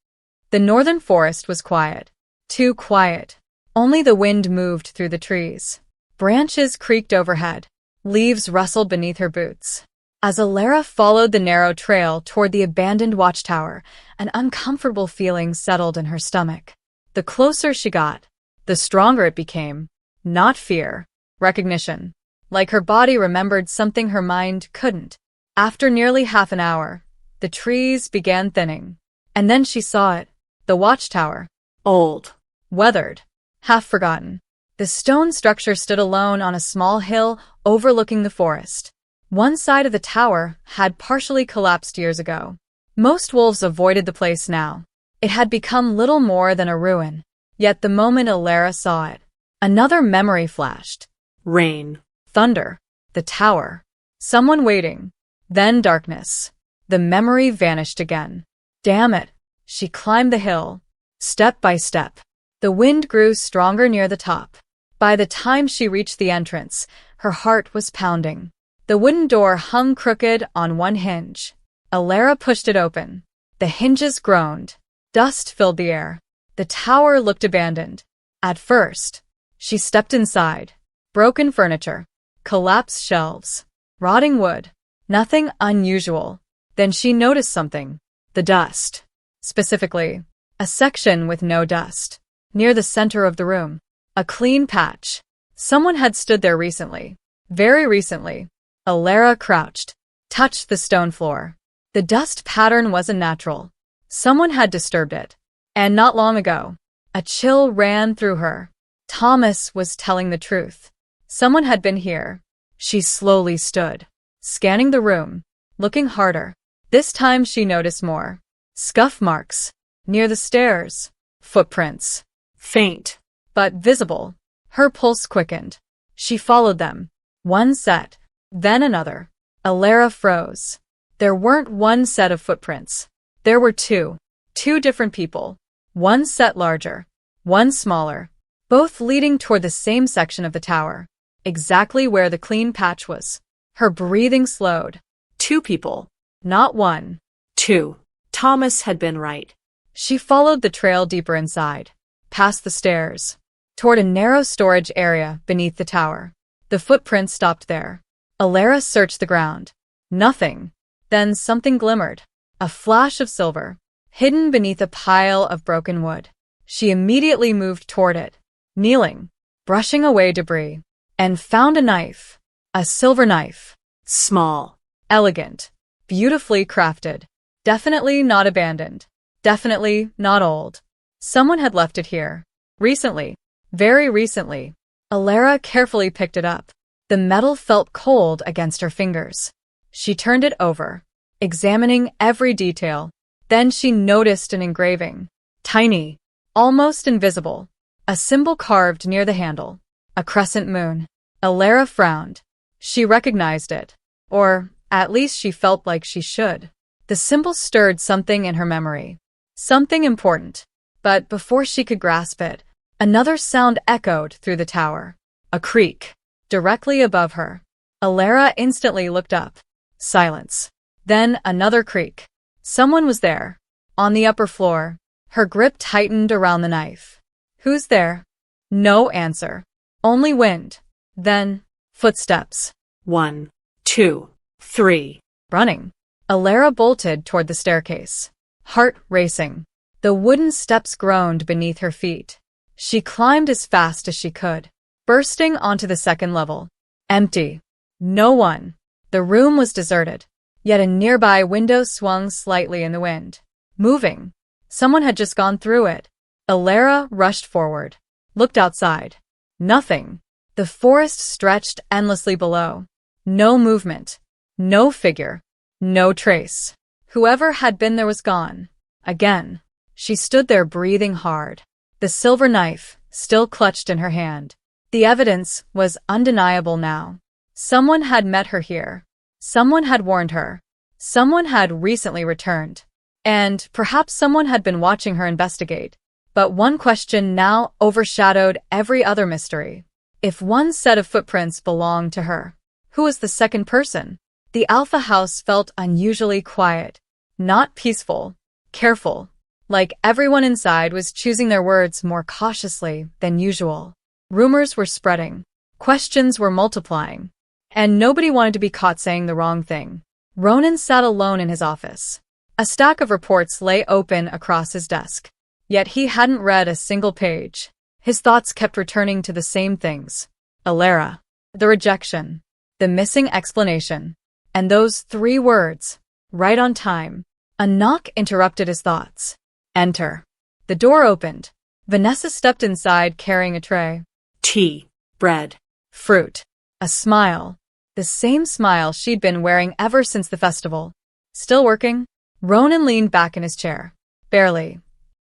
The northern forest was quiet. Too quiet. Only the wind moved through the trees. Branches creaked overhead. Leaves rustled beneath her boots. As Elara followed the narrow trail toward the abandoned watchtower, an uncomfortable feeling settled in her stomach. The closer she got, the stronger it became. Not fear. Recognition. Like her body remembered something her mind couldn't. After nearly half an hour, the trees began thinning. And then she saw it. The watchtower. Old. Weathered. Half forgotten. The stone structure stood alone on a small hill overlooking the forest. One side of the tower had partially collapsed years ago. Most wolves avoided the place now. It had become little more than a ruin. Yet the moment Elara saw it, another memory flashed. Rain. Thunder. The tower. Someone waiting. Then darkness. The memory vanished again. Damn it. She climbed the hill, step by step. The wind grew stronger near the top. By the time she reached the entrance, her heart was pounding. The wooden door hung crooked on one hinge. Elara pushed it open. The hinges groaned. Dust filled the air. The tower looked abandoned. At first, she stepped inside. Broken furniture. Collapsed shelves. Rotting wood. Nothing unusual. Then she noticed something. The dust. Specifically, a section with no dust. Near the center of the room. A clean patch. Someone had stood there recently. Very recently. Elara crouched. Touched the stone floor. The dust pattern wasn't natural. Someone had disturbed it. And not long ago. A chill ran through her. Thomas was telling the truth. Someone had been here. She slowly stood, scanning the room, looking harder. This time she noticed more. Scuff marks. Near the stairs. Footprints. Faint. But visible. Her pulse quickened. She followed them. One set. Then another. Elara froze. There weren't one set of footprints. There were two. Two different people. One set larger. One smaller. Both leading toward the same section of the tower. Exactly where the clean patch was. Her breathing slowed. Two people. Not one. Two. Thomas had been right. She followed the trail deeper inside. Past the stairs. Toward a narrow storage area beneath the tower. The footprints stopped there. Elara searched the ground. Nothing. Then something glimmered. A flash of silver. Hidden beneath a pile of broken wood. She immediately moved toward it. Kneeling. Brushing away debris. And found a knife. A silver knife. Small. Elegant. Beautifully crafted. Definitely not abandoned. Definitely not old. Someone had left it here. Recently. Very recently. Elara carefully picked it up. The metal felt cold against her fingers. She turned it over, examining every detail. Then she noticed an engraving. Tiny. Almost invisible. A symbol carved near the handle. A crescent moon. Elara frowned. She recognized it. Or, at least she felt like she should. The symbol stirred something in her memory. Something important. But before she could grasp it, another sound echoed through the tower. A creak. Directly above her. Elara instantly looked up. Silence. Then another creak. Someone was there. On the upper floor. Her grip tightened around the knife. Who's there? No answer. Only wind. Then, footsteps. 1, 2, 3. Running. Elara bolted toward the staircase. Heart racing. The wooden steps groaned beneath her feet. She climbed as fast as she could. Bursting onto the second level. Empty. No one. The room was deserted. Yet a nearby window swung slightly in the wind. Moving. Someone had just gone through it. Elara rushed forward. Looked outside. Nothing. The forest stretched endlessly below. No movement. No figure. No trace. Whoever had been there was gone. Again. She stood there breathing hard. The silver knife, still clutched in her hand. The evidence was undeniable now. Someone had met her here. Someone had warned her. Someone had recently returned. And perhaps someone had been watching her investigate. But one question now overshadowed every other mystery. If one set of footprints belonged to her, who was the second person? The Alpha House felt unusually quiet. Not peaceful. Careful. Like everyone inside was choosing their words more cautiously than usual. Rumors were spreading. Questions were multiplying. And nobody wanted to be caught saying the wrong thing. Ronan sat alone in his office. A stack of reports lay open across his desk. Yet he hadn't read a single page. His thoughts kept returning to the same things. Elara. The rejection. The missing explanation. And those 3 words. Right on time. A knock interrupted his thoughts. Enter. The door opened. Vanessa stepped inside carrying a tray. Tea. Bread. Fruit. A smile. The same smile she'd been wearing ever since the festival. Still working? Ronan leaned back in his chair. Barely.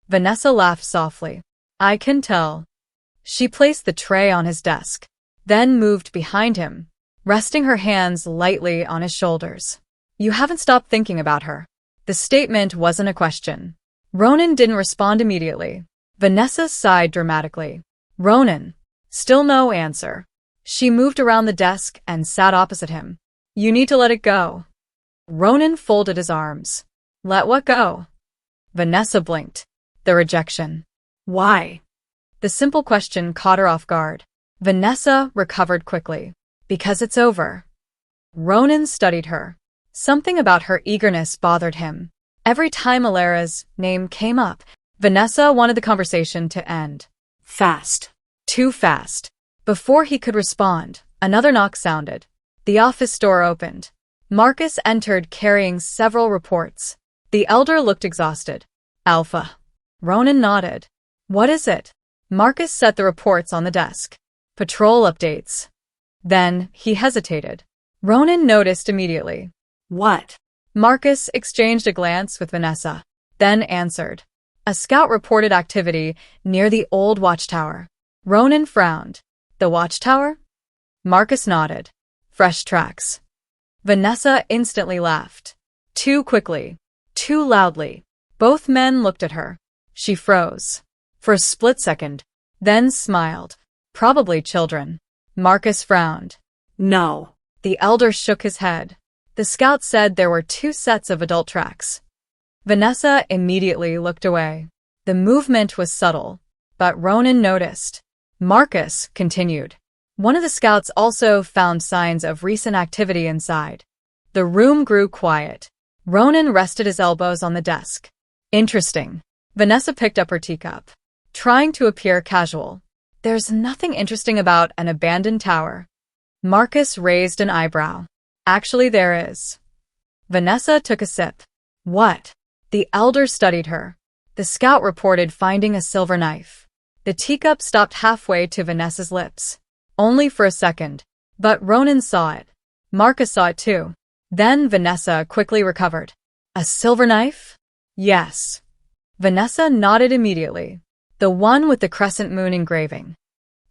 Vanessa laughed softly. I can tell. She placed the tray on his desk, then moved behind him, resting her hands lightly on his shoulders. You haven't stopped thinking about her. The statement wasn't a question. Ronan didn't respond immediately. Vanessa sighed dramatically. Ronan. Still no answer. She moved around the desk and sat opposite him. You need to let it go. Ronan folded his arms. Let what go? Vanessa blinked. The rejection. Why? The simple question caught her off guard. Vanessa recovered quickly. Because it's over. Ronan studied her. Something about her eagerness bothered him. Every time Elara's name came up, Vanessa wanted the conversation to end. Fast. Too fast. Before he could respond, another knock sounded. The office door opened. Marcus entered carrying several reports. The elder looked exhausted. Alpha. Ronan nodded. What is it? Marcus set the reports on the desk. Patrol updates. Then he hesitated. Ronan noticed immediately. What? Marcus exchanged a glance with Vanessa, then answered. A scout reported activity near the old watchtower. Ronan frowned. The watchtower? Marcus nodded. Fresh tracks. Vanessa instantly laughed. Too quickly. Too loudly. Both men looked at her. She froze. For a split second. Then smiled. Probably children. Marcus frowned. No. The elder shook his head. The scout said there were 2 sets of adult tracks. Vanessa immediately looked away. The movement was subtle, but Ronan noticed. Marcus continued. One of the scouts also found signs of recent activity inside. The room grew quiet. Ronan rested his elbows on the desk. Interesting. Vanessa picked up her teacup, trying to appear casual. There's nothing interesting about an abandoned tower. Marcus raised an eyebrow. Actually, there is. Vanessa took a sip. What? The elder studied her. The scout reported finding a silver knife. The teacup stopped halfway to Vanessa's lips. Only for a second. But Ronan saw it. Marcus saw it too. Then Vanessa quickly recovered. A silver knife? Yes. Vanessa nodded immediately. The one with the crescent moon engraving.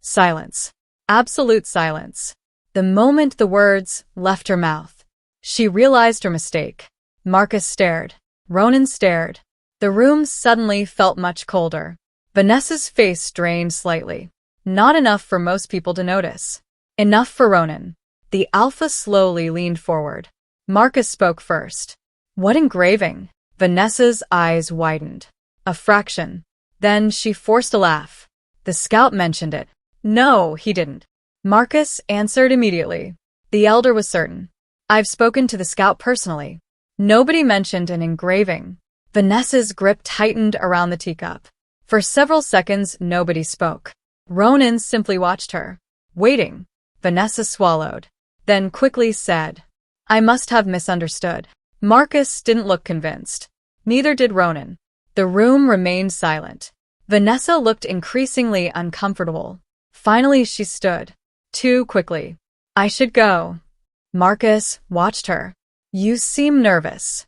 Silence. Absolute silence. The moment the words left her mouth, she realized her mistake. Marcus stared. Ronan stared. The room suddenly felt much colder. Vanessa's face strained slightly. Not enough for most people to notice. Enough for Ronan. The alpha slowly leaned forward. Marcus spoke first. What engraving? Vanessa's eyes widened. A fraction. Then she forced a laugh. The scout mentioned it. No, he didn't. Marcus answered immediately. The elder was certain. I've spoken to the scout personally. Nobody mentioned an engraving. Vanessa's grip tightened around the teacup. For several seconds, nobody spoke. Ronan simply watched her. Waiting. Vanessa swallowed. Then quickly said, I must have misunderstood. Marcus didn't look convinced. Neither did Ronan. The room remained silent. Vanessa looked increasingly uncomfortable. Finally, she stood. Too quickly. I should go. Marcus watched her. You seem nervous.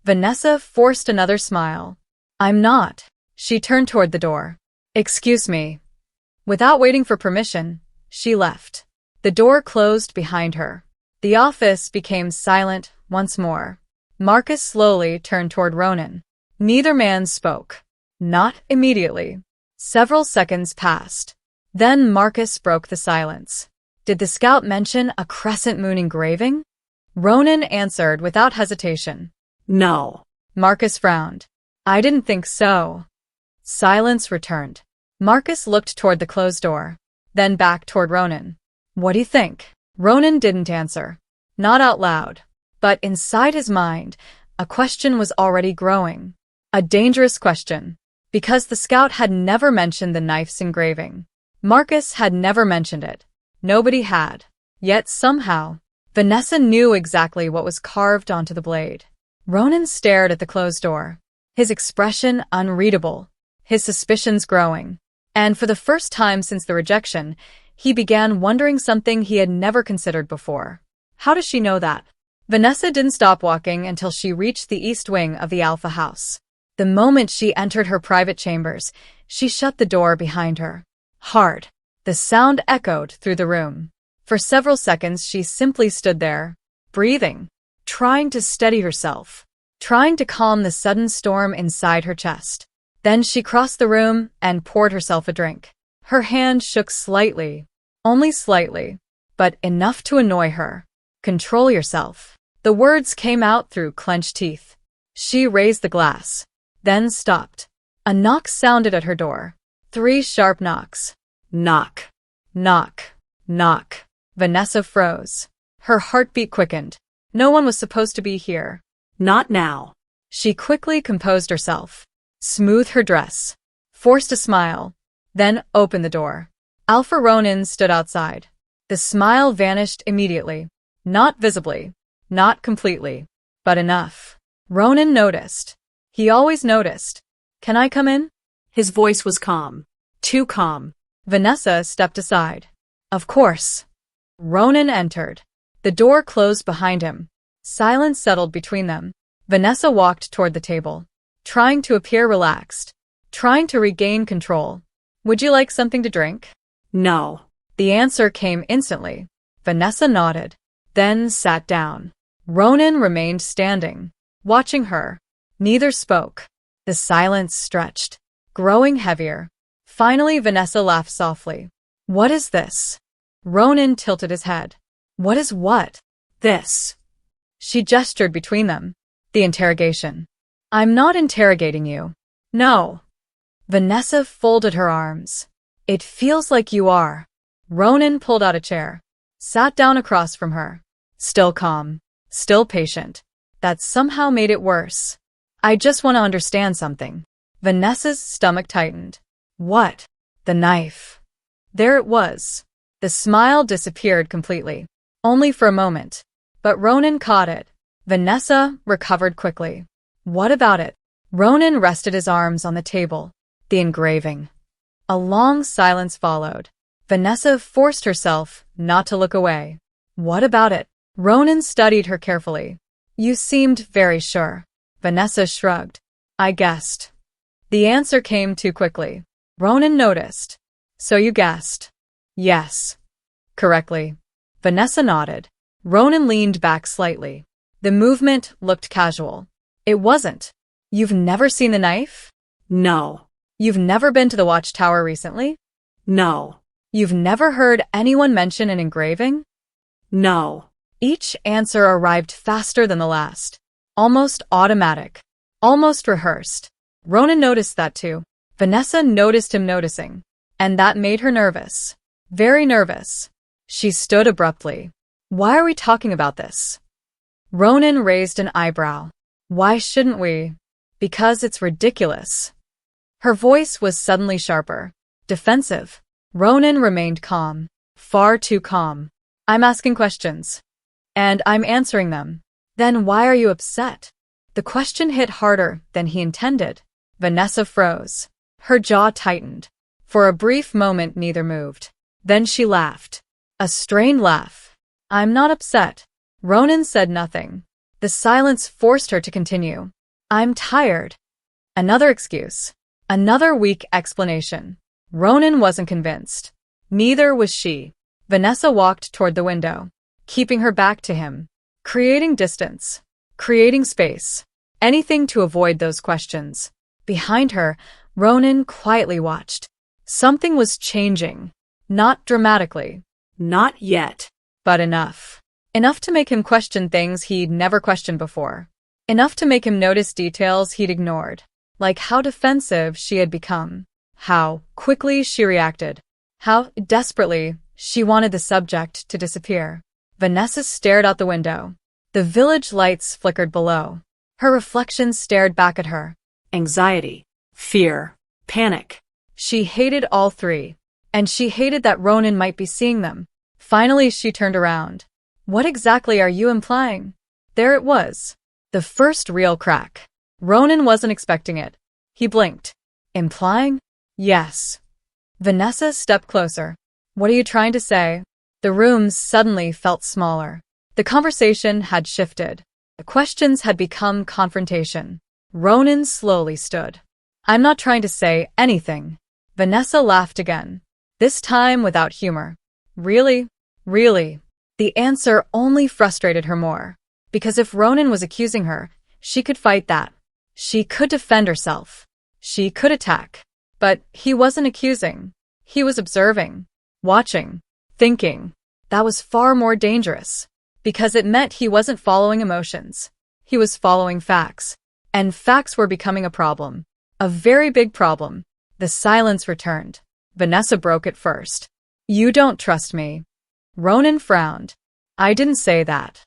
Vanessa forced another smile. I'm not. She turned toward the door. Excuse me. Without waiting for permission, she left. The door closed behind her. The office became silent once more. Marcus slowly turned toward Ronan. Neither man spoke. Not immediately. Several seconds passed. Then Marcus broke the silence. Did the scout mention a crescent moon engraving? Ronan answered without hesitation. No. Marcus frowned. I didn't think so. Silence returned. Marcus looked toward the closed door, then back toward Ronan. What do you think? Ronan didn't answer. Not out loud. But inside his mind, a question was already growing. A dangerous question. Because the scout had never mentioned the knife's engraving. Marcus had never mentioned it. Nobody had. Yet somehow, Vanessa knew exactly what was carved onto the blade. Ronan stared at the closed door. His expression unreadable. His suspicions growing. And for the first time since the rejection, he began wondering something he had never considered before. How does she know that? Vanessa didn't stop walking until she reached the east wing of the Alpha house. The moment she entered her private chambers, she shut the door behind her. Hard. The sound echoed through the room. For several seconds she simply stood there, breathing, trying to steady herself, trying to calm the sudden storm inside her chest. Then she crossed the room and poured herself a drink. Her hand shook slightly, only slightly, but enough to annoy her. Control yourself. The words came out through clenched teeth. She raised the glass, then stopped. A knock sounded at her door. 3 sharp knocks. Knock. Knock. Knock. Vanessa froze. Her heartbeat quickened. No one was supposed to be here. Not now. She quickly composed herself, smoothed her dress, forced a smile, then opened the door. Alpha Ronan stood outside. The smile vanished immediately. Not visibly, not completely, but enough. Ronan noticed. He always noticed. Can I come in? His voice was calm. Too calm. Vanessa stepped aside. Of course. Ronan entered. The door closed behind him. Silence settled between them. Vanessa walked toward the table, trying to appear relaxed, trying to regain control. Would you like something to drink? No. The answer came instantly. Vanessa nodded, then sat down. Ronan remained standing, watching her. Neither spoke. The silence stretched, growing heavier. Finally, Vanessa laughed softly. What is this? Ronan tilted his head. What is what? This. She gestured between them. The interrogation. I'm not interrogating you. No. Vanessa folded her arms. It feels like you are. Ronan pulled out a chair, sat down across from her. Still calm, still patient. That somehow made it worse. I just want to understand something. Vanessa's stomach tightened. What? The knife. There it was. The smile disappeared completely. Only for a moment. But Ronan caught it. Vanessa recovered quickly. What about it? Ronan rested his arms on the table. The engraving. A long silence followed. Vanessa forced herself not to look away. What about it? Ronan studied her carefully. You seemed very sure. Vanessa shrugged. I guessed. The answer came too quickly. Ronan noticed. So you guessed? Yes. Correctly. Vanessa nodded. Ronan leaned back slightly. The movement looked casual. It wasn't. You've never seen the knife? No. You've never been to the watchtower recently? No. You've never heard anyone mention an engraving? No. Each answer arrived faster than the last. Almost automatic. Almost rehearsed. Ronan noticed that too. Vanessa noticed him noticing. And that made her nervous. Very nervous. She stood abruptly. Why are we talking about this? Ronan raised an eyebrow. Why shouldn't we? Because it's ridiculous. Her voice was suddenly sharper. Defensive. Ronan remained calm. Far too calm. I'm asking questions. And I'm answering them. Then why are you upset? The question hit harder than he intended. Vanessa froze. Her jaw tightened. For a brief moment neither moved. Then she laughed. A strained laugh. I'm not upset. Ronan said nothing. The silence forced her to continue. I'm tired. Another excuse. Another weak explanation. Ronan wasn't convinced. Neither was she. Vanessa walked toward the window, keeping her back to him, creating distance, creating space, anything to avoid those questions. Behind her, Ronan quietly watched. Something was changing. Not dramatically. Not yet. But enough. Enough to make him question things he'd never questioned before. Enough to make him notice details he'd ignored. Like how defensive she had become. How quickly she reacted. How desperately she wanted the subject to disappear. Vanessa stared out the window. The village lights flickered below. Her reflection stared back at her. Anxiety. Fear. Panic. She hated all three. And she hated that Ronan might be seeing them. Finally, she turned around. What exactly are you implying? There it was. The first real crack. Ronan wasn't expecting it. He blinked. Implying? Yes. Vanessa stepped closer. What are you trying to say? The room suddenly felt smaller. The conversation had shifted. The questions had become confrontation. Ronan slowly stood. I'm not trying to say anything. Vanessa laughed again. This time without humor. Really? Really? The answer only frustrated her more. Because if Ronan was accusing her, she could fight that. She could defend herself. She could attack. But he wasn't accusing. He was observing, watching, thinking. That was far more dangerous. Because it meant he wasn't following emotions. He was following facts. And facts were becoming a problem. A very big problem. The silence returned. Vanessa broke it first. You don't trust me. Ronan frowned. I didn't say that.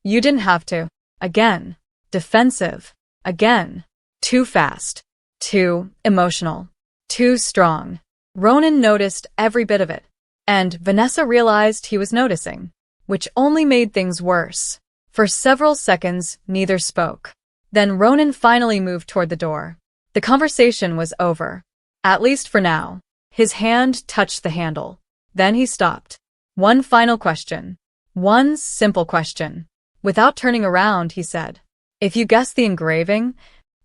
You didn't have to. Again. Defensive. Again. Too fast. Too emotional. Too strong. Ronan noticed every bit of it. And Vanessa realized he was noticing. Which only made things worse. For several seconds, neither spoke. Then Ronan finally moved toward the door. The conversation was over. At least for now. His hand touched the handle. Then he stopped. One final question. One simple question. Without turning around, he said, "If you guess the engraving."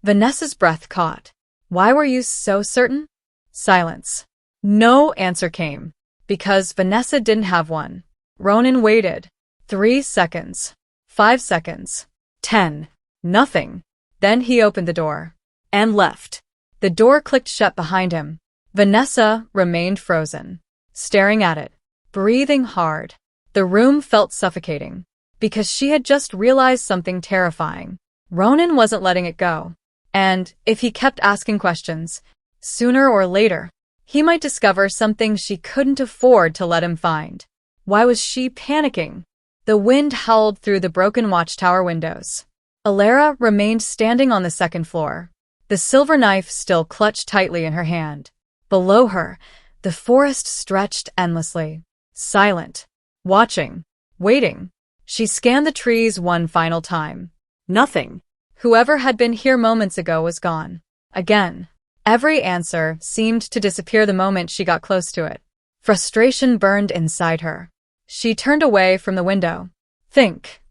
Vanessa's breath caught. "Why were you so certain?" Silence. No answer came. Because Vanessa didn't have one. Ronan waited. 3 seconds. 5 seconds. 10. Nothing. Then he opened the door. And left. The door clicked shut behind him. Vanessa remained frozen, staring at it, breathing hard. The room felt suffocating, because she had just realized something terrifying. Ronan wasn't letting it go. And if he kept asking questions, sooner or later, he might discover something she couldn't afford to let him find. Why was she panicking? The wind howled through the broken watchtower windows. Elara remained standing on the second floor, the silver knife still clutched tightly in her hand. Below her, the forest stretched endlessly, silent, watching, waiting. She scanned the trees one final time. Nothing. Whoever had been here moments ago was gone. Again. Every answer seemed to disappear the moment she got close to it. Frustration burned inside her. She turned away from the window. Think.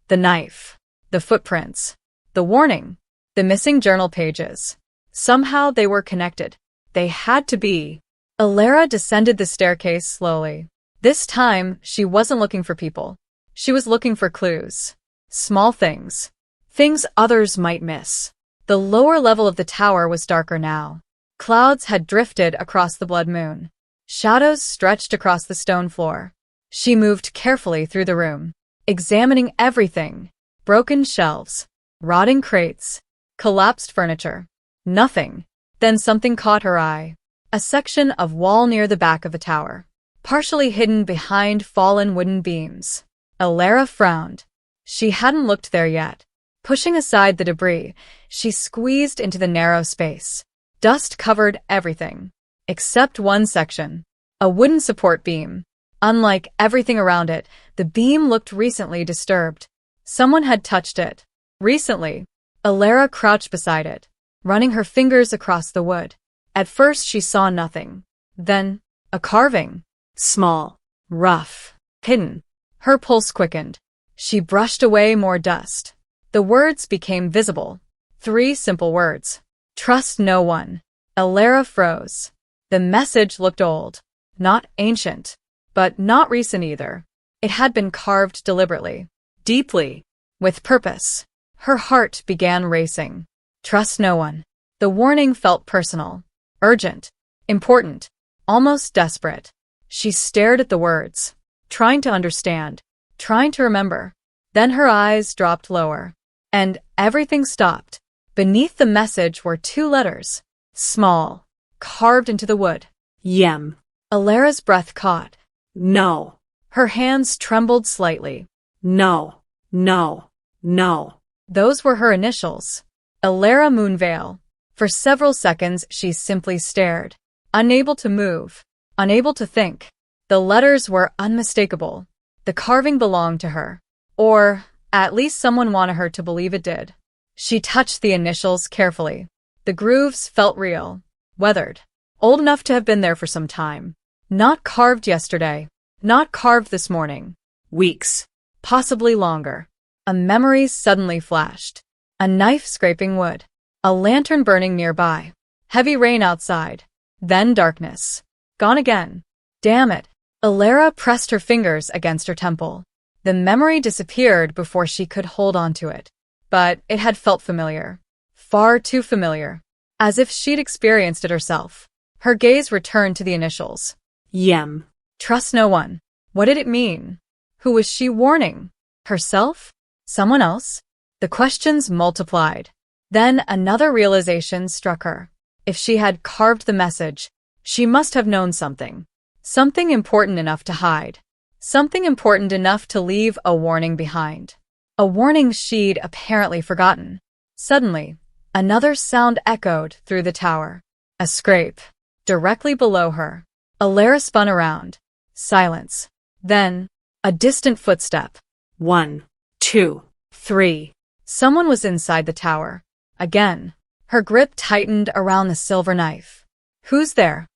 The knife. The footprints. The warning. The missing journal pages. Somehow they were connected. They had to be. Elara descended the staircase slowly. This time, she wasn't looking for people. She was looking for clues. Small things. Things others might miss. The lower level of the tower was darker now. Clouds had drifted across the blood moon. Shadows stretched across the stone floor. She moved carefully through the room, examining everything. Broken shelves, rotting crates, collapsed furniture. Nothing. Then something caught her eye. A section of wall near the back of the tower, partially hidden behind fallen wooden beams. Elara frowned. She hadn't looked there yet. Pushing aside the debris, she squeezed into the narrow space. Dust covered everything, except one section. A wooden support beam. Unlike everything around it, the beam looked recently disturbed. Someone had touched it. Recently. Elara crouched beside it, running her fingers across the wood. At first she saw nothing. Then, a carving. Small. Rough. Hidden. Her pulse quickened. She brushed away more dust. The words became visible. 3 simple words. Trust no one. Elara froze. The message looked old. Not ancient. But not recent either. It had been carved deliberately. Deeply. With purpose. Her heart began racing. Trust no one. The warning felt personal. Urgent. Important. Almost desperate. She stared at the words, trying to understand, trying to remember. Then her eyes dropped lower. And everything stopped. Beneath the message were 2 letters. Small. Carved into the wood. Yem. Elara's breath caught. No. Her hands trembled slightly. No. No. No. Those were her initials. Elara Moonvale. For several seconds she simply stared, unable to move, unable to think. The letters were unmistakable. The carving belonged to her. Or, at least someone wanted her to believe it did. She touched the initials carefully. The grooves felt real, weathered, old enough to have been there for some time. Not carved yesterday, not carved this morning. Weeks. Possibly longer. A memory suddenly flashed. A knife scraping wood. A lantern burning nearby. Heavy rain outside. Then darkness. Gone again. Damn it. Elara pressed her fingers against her temple. The memory disappeared before she could hold on to it. But it had felt familiar. Far too familiar. As if she'd experienced it herself. Her gaze returned to the initials. Yem. Trust no one. What did it mean? Who was she warning? Herself? Someone else? The questions multiplied. Then another realization struck her. If she had carved the message, she must have known something. Something important enough to hide. Something important enough to leave a warning behind. A warning she'd apparently forgotten. Suddenly, another sound echoed through the tower. A scrape. Directly below her. Elara spun around. Silence. Then, a distant footstep. 1, 2, 3. Someone was inside the tower. Again. Her grip tightened around the silver knife. Who's there?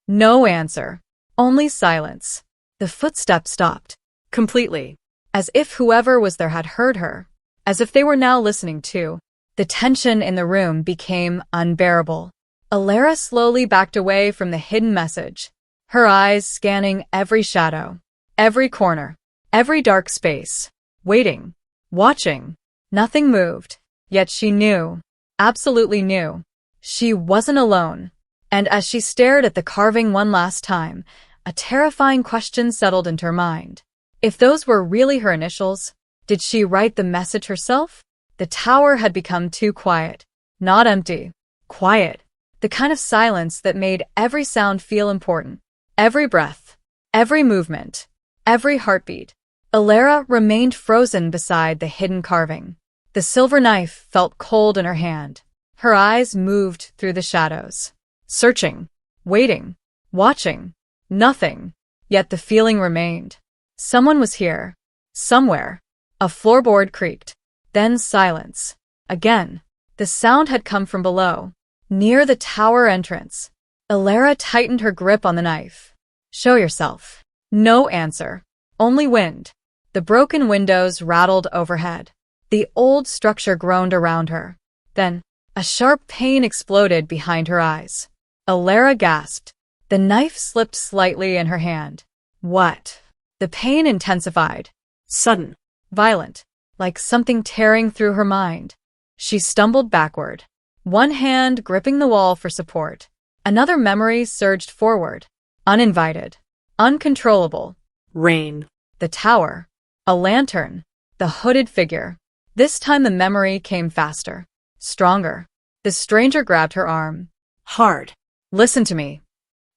No answer. Only silence. The The footsteps stopped. Completely. As if whoever was there had heard her. As if they were now listening too. The tension in the room became unbearable. Elara slowly backed away from the hidden message, her eyes scanning every shadow, every corner, every dark space, waiting, watching. Nothing moved, yet she knew, absolutely knew, she wasn't alone. And as she stared at the carving one last time, a terrifying question settled into her mind. If those were really her initials, did she write the message herself? The tower had become too quiet. Not empty. Quiet. The kind of silence that made every sound feel important. Every breath. Every movement. Every heartbeat. Elara remained frozen beside the hidden carving. The silver knife felt cold in her hand. Her eyes moved through the shadows. Searching. Waiting. Watching. Nothing. Yet the feeling remained. Someone was here. Somewhere. A floorboard creaked. Then silence. Again. The sound had come from below, near the tower entrance. Elara tightened her grip on the knife. Show yourself. No answer. Only wind. The broken windows rattled overhead. The old structure groaned around her. Then, a sharp pain exploded behind her eyes. Elara gasped. The knife slipped slightly in her hand. What? The pain intensified. Sudden. Violent. Like something tearing through her mind. She stumbled backward, one hand gripping the wall for support. Another memory surged forward, uninvited, uncontrollable. Rain. The tower. A lantern. The hooded figure. This time the memory came faster, stronger. The stranger grabbed her arm. Hard. Listen to me.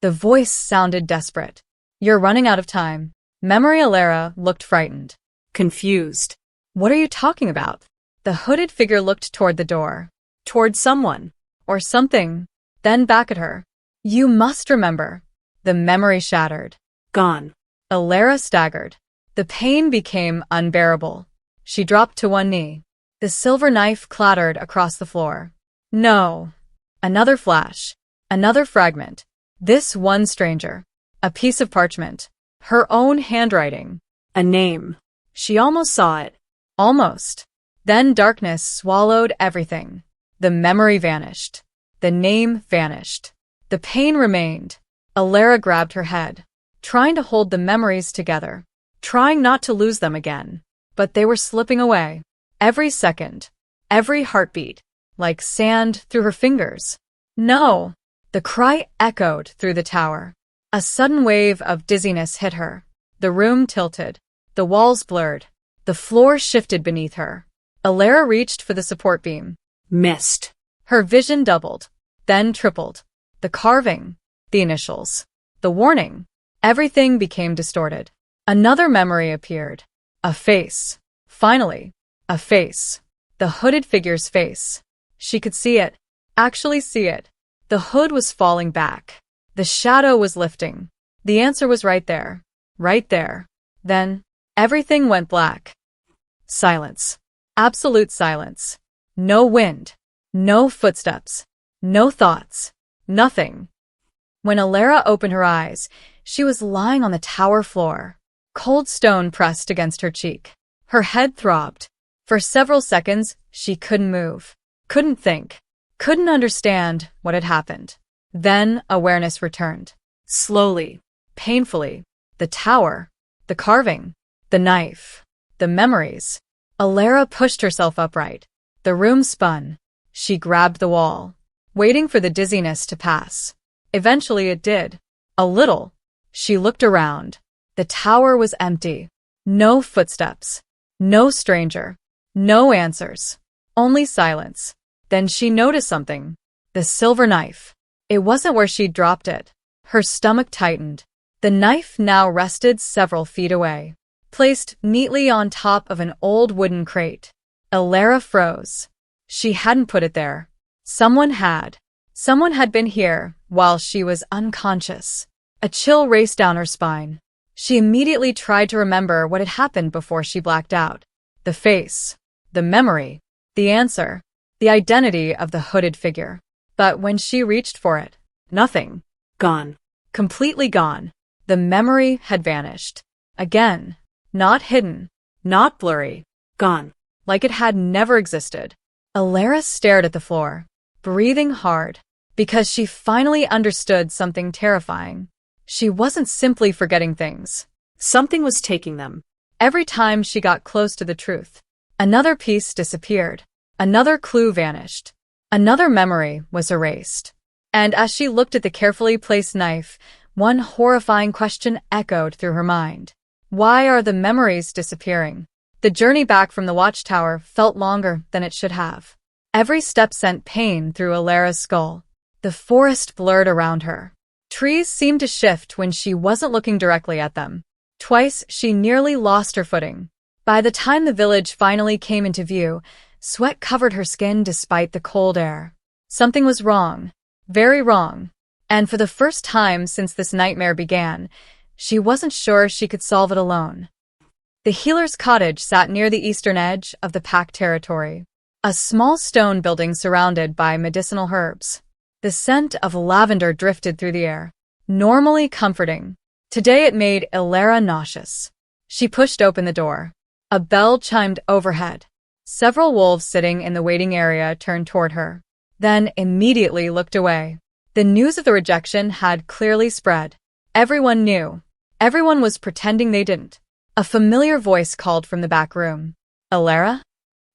The voice sounded desperate. You're running out of time. Memory. Elara looked frightened. Confused. What are you talking about? The hooded figure looked toward the door. Toward someone. Or something. Then back at her. You must remember. The memory shattered. Gone. Elara staggered. The pain became unbearable. She dropped to one knee. The silver knife clattered across the floor. No. Another flash. Another fragment. This one stranger. A piece of parchment. Her own handwriting. A name. She almost saw it. Almost. Then darkness swallowed everything. The memory vanished. The name vanished. The pain remained. Elara grabbed her head, trying to hold the memories together, trying not to lose them again. But they were slipping away. Every second. Every heartbeat. Like sand through her fingers. No! The cry echoed through the tower. A sudden wave of dizziness hit her. The room tilted. The walls blurred. The floor shifted beneath her. Elara reached for the support beam. Missed. Her vision doubled, then tripled. The carving, the initials, the warning. Everything became distorted. Another memory appeared. A face. Finally, a face. The hooded figure's face. She could see it. Actually see it. The hood was falling back. The shadow was lifting. The answer was right there. Right there. Then, everything went black. Silence. Absolute silence. No wind. No footsteps. No thoughts. Nothing. When Elara opened her eyes, she was lying on the tower floor. Cold stone pressed against her cheek. Her head throbbed. For several seconds, she couldn't move. Couldn't think. Couldn't understand what had happened. Then awareness returned. Slowly. Painfully. The tower. The carving. The knife. The memories. Elara pushed herself upright. The room spun. She grabbed the wall, waiting for the dizziness to pass. Eventually it did. A little. She looked around. The tower was empty. No footsteps. No stranger. No answers. Only silence. Then she noticed something. The silver knife. It wasn't where she'd dropped it. Her stomach tightened. The knife now rested several feet away, placed neatly on top of an old wooden crate. Elara froze. She hadn't put it there. Someone had. Someone had been here while she was unconscious. A chill raced down her spine. She immediately tried to remember what had happened before she blacked out. The face. The memory. The answer. The identity of the hooded figure. But when she reached for it, nothing. Gone. Completely gone. The memory had vanished. Again. Not hidden. Not blurry. Gone. Like it had never existed. Elara stared at the floor, breathing hard, because she finally understood something terrifying. She wasn't simply forgetting things. Something was taking them. Every time she got close to the truth, another piece disappeared. Another clue vanished. Another memory was erased. And as she looked at the carefully placed knife, one horrifying question echoed through her mind. Why are the memories disappearing? The journey back from the watchtower felt longer than it should have. Every step sent pain through Elara's skull. The forest blurred around her. Trees seemed to shift when she wasn't looking directly at them. Twice she nearly lost her footing. By the time the village finally came into view, sweat covered her skin despite the cold air. Something was wrong. Very wrong. And for the first time since this nightmare began, she wasn't sure she could solve it alone. The healer's cottage sat near the eastern edge of the Pack territory, a small stone building surrounded by medicinal herbs. The scent of lavender drifted through the air, normally comforting. Today it made Elara nauseous. She pushed open the door. A bell chimed overhead. Several wolves sitting in the waiting area turned toward her, then immediately looked away. The news of the rejection had clearly spread. Everyone knew. Everyone was pretending they didn't. A familiar voice called from the back room. Elara?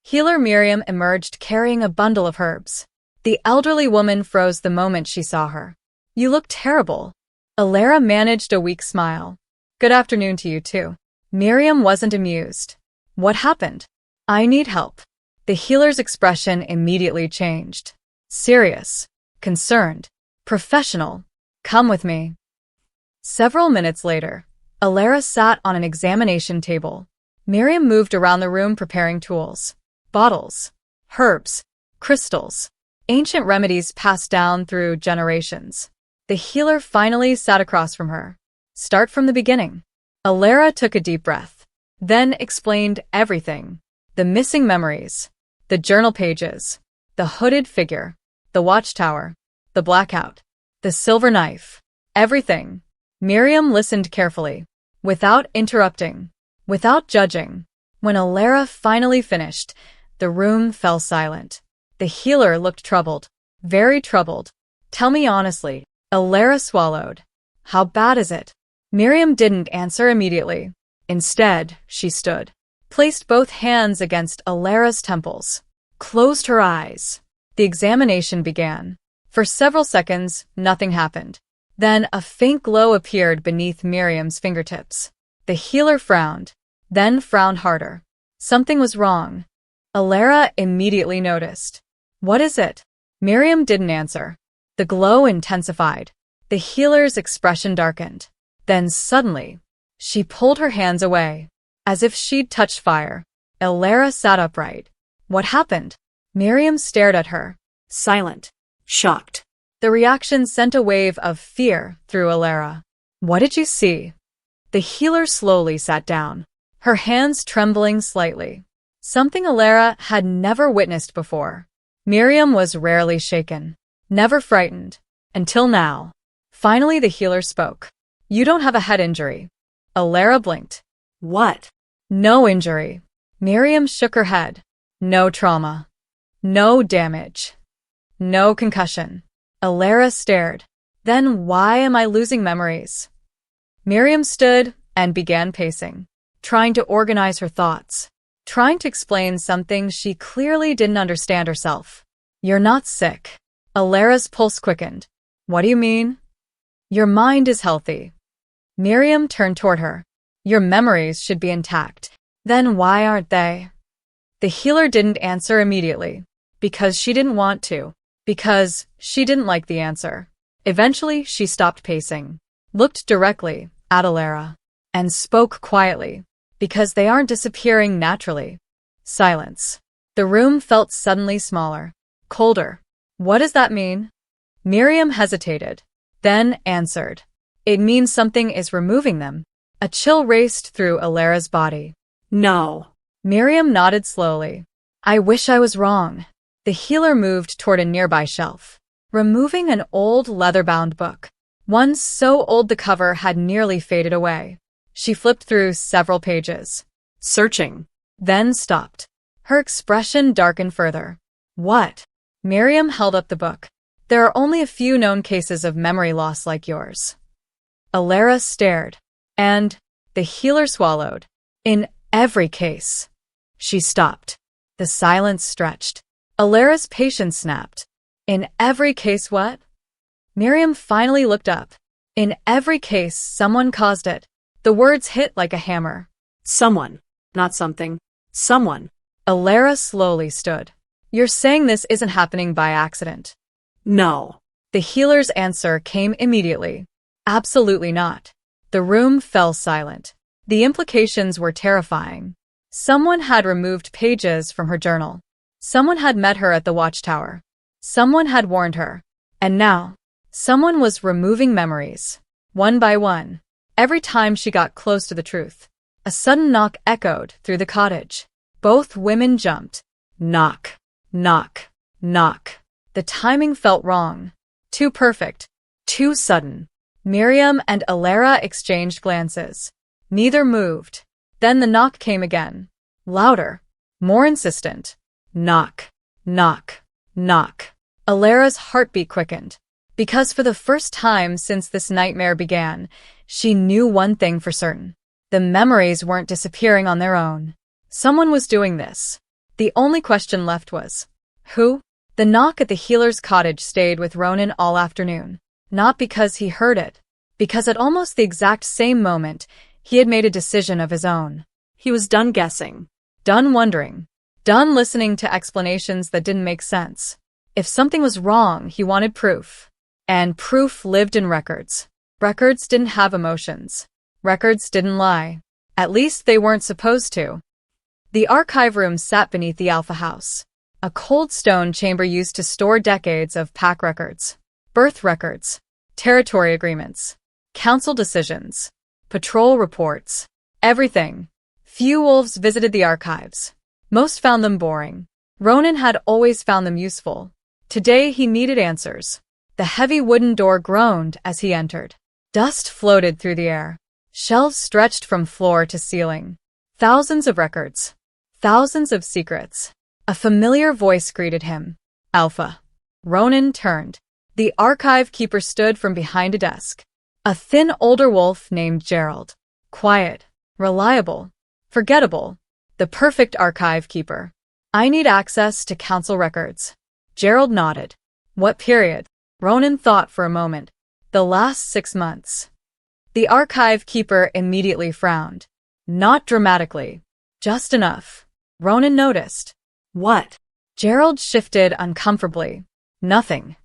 Healer Miriam emerged carrying a bundle of herbs. The elderly woman froze the moment she saw her. You look terrible. Elara managed a weak smile. Good afternoon to you too. Miriam wasn't amused. What happened? I need help. The healer's expression immediately changed. Serious. Concerned. Professional. Come with me. Several minutes later, Elara sat on an examination table. Miriam moved around the room preparing tools. Bottles. Herbs. Crystals. Ancient remedies passed down through generations. The healer finally sat across from her. Start from the beginning. Elara took a deep breath, then explained everything. The missing memories. The journal pages. The hooded figure. The watchtower. The blackout. The silver knife. Everything. Miriam listened carefully, without interrupting, without judging. When Elara finally finished, the room fell silent. The healer looked troubled, very troubled. Tell me honestly. Elara swallowed. How bad is it? Miriam didn't answer immediately. Instead, she stood, placed both hands against Elara's temples, closed her eyes. The examination began. For several seconds, nothing happened. Then a faint glow appeared beneath Miriam's fingertips. The healer frowned, then frowned harder. Something was wrong. Elara immediately noticed. What is it? Miriam didn't answer. The glow intensified. The healer's expression darkened. Then suddenly, she pulled her hands away, as if she'd touched fire. Elara sat upright. What happened? Miriam stared at her, silent, shocked. The reaction sent a wave of fear through Elara. What did you see? The healer slowly sat down, her hands trembling slightly. Something Elara had never witnessed before. Miriam was rarely shaken, never frightened, until now. Finally the healer spoke. You don't have a head injury. Elara blinked. What? No injury. Miriam shook her head. No trauma. No damage. No concussion. Elara stared. Then why am I losing memories? Miriam stood and began pacing, trying to organize her thoughts, trying to explain something she clearly didn't understand herself. You're not sick. Elara's pulse quickened. What do you mean? Your mind is healthy. Miriam turned toward her. Your memories should be intact. Then why aren't they? The healer didn't answer immediately. Because she didn't want to. Because she didn't like the answer. Eventually, she stopped pacing, looked directly at Elara, and spoke quietly. Because they aren't disappearing naturally. Silence. The room felt suddenly smaller, colder. What does that mean? Miriam hesitated, then answered. It means something is removing them. A chill raced through Elara's body. No. Miriam nodded slowly. I wish I was wrong. The healer moved toward a nearby shelf, removing an old leather-bound book. One so old the cover had nearly faded away. She flipped through several pages, Searching. then stopped. Her expression darkened further. What? Miriam held up the book. There are only a few known cases of memory loss like yours. Elara stared. And the healer swallowed. In every case. She stopped. The silence stretched. Elara's patience snapped. In every case what? Miriam finally looked up. In every case, someone caused it. The words hit like a hammer. Someone. Not something. Someone. Elara slowly stood. You're saying this isn't happening by accident? No. The healer's answer came immediately. Absolutely not. The room fell silent. The implications were terrifying. Someone had removed pages from her journal. Someone had met her at the watchtower. Someone had warned her. And now, someone was removing memories. One by one. Every time she got close to the truth. A sudden knock echoed through the cottage. Both women jumped. Knock. Knock. Knock. The timing felt wrong. Too perfect. Too sudden. Miriam and Elara exchanged glances. Neither moved. Then the knock came again. Louder. More insistent. Knock. Knock. Knock. Elara's heartbeat quickened. Because for the first time since this nightmare began, she knew one thing for certain. The memories weren't disappearing on their own. Someone was doing this. The only question left was, who? The knock at the healer's cottage stayed with Ronan all afternoon. Not because he heard it. Because at almost the exact same moment, he had made a decision of his own. He was done guessing. Done wondering. Done listening to explanations that didn't make sense. If something was wrong, he wanted proof. And proof lived in records. Records didn't have emotions. Records didn't lie. At least they weren't supposed to. The archive room sat beneath the Alpha House. A cold stone chamber used to store decades of pack records. Birth records. Territory agreements. Council decisions. Patrol reports. Everything. Few wolves visited the archives. Most found them boring. Ronan had always found them useful. Today he needed answers. The heavy wooden door groaned as he entered. Dust floated through the air. Shelves stretched from floor to ceiling. Thousands of records. Thousands of secrets. A familiar voice greeted him. Alpha. Ronan turned. The archive keeper stood from behind a desk. A thin older wolf named Gerald. Quiet. Reliable. Forgettable. The perfect archive keeper. I need access to council records. Gerald nodded. What period? Ronan thought for a moment. The last 6 months. The archive keeper immediately frowned. Not dramatically. Just enough. Ronan noticed. What? Gerald shifted uncomfortably. Nothing.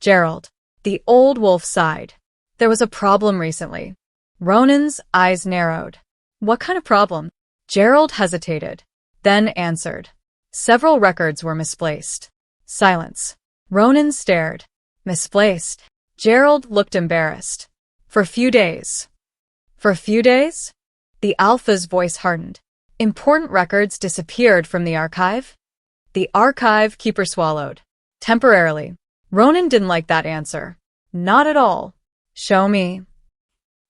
Gerald. The old wolf sighed. There was a problem recently. Ronan's eyes narrowed. What kind of problem? Gerald hesitated. Then answered. Several records were misplaced. Silence. Ronan stared. Misplaced. Gerald looked embarrassed. For a few days. For a few days? The Alpha's voice hardened. Important records disappeared from the archive? The archive keeper swallowed. Temporarily. Ronan didn't like that answer. Not at all. Show me.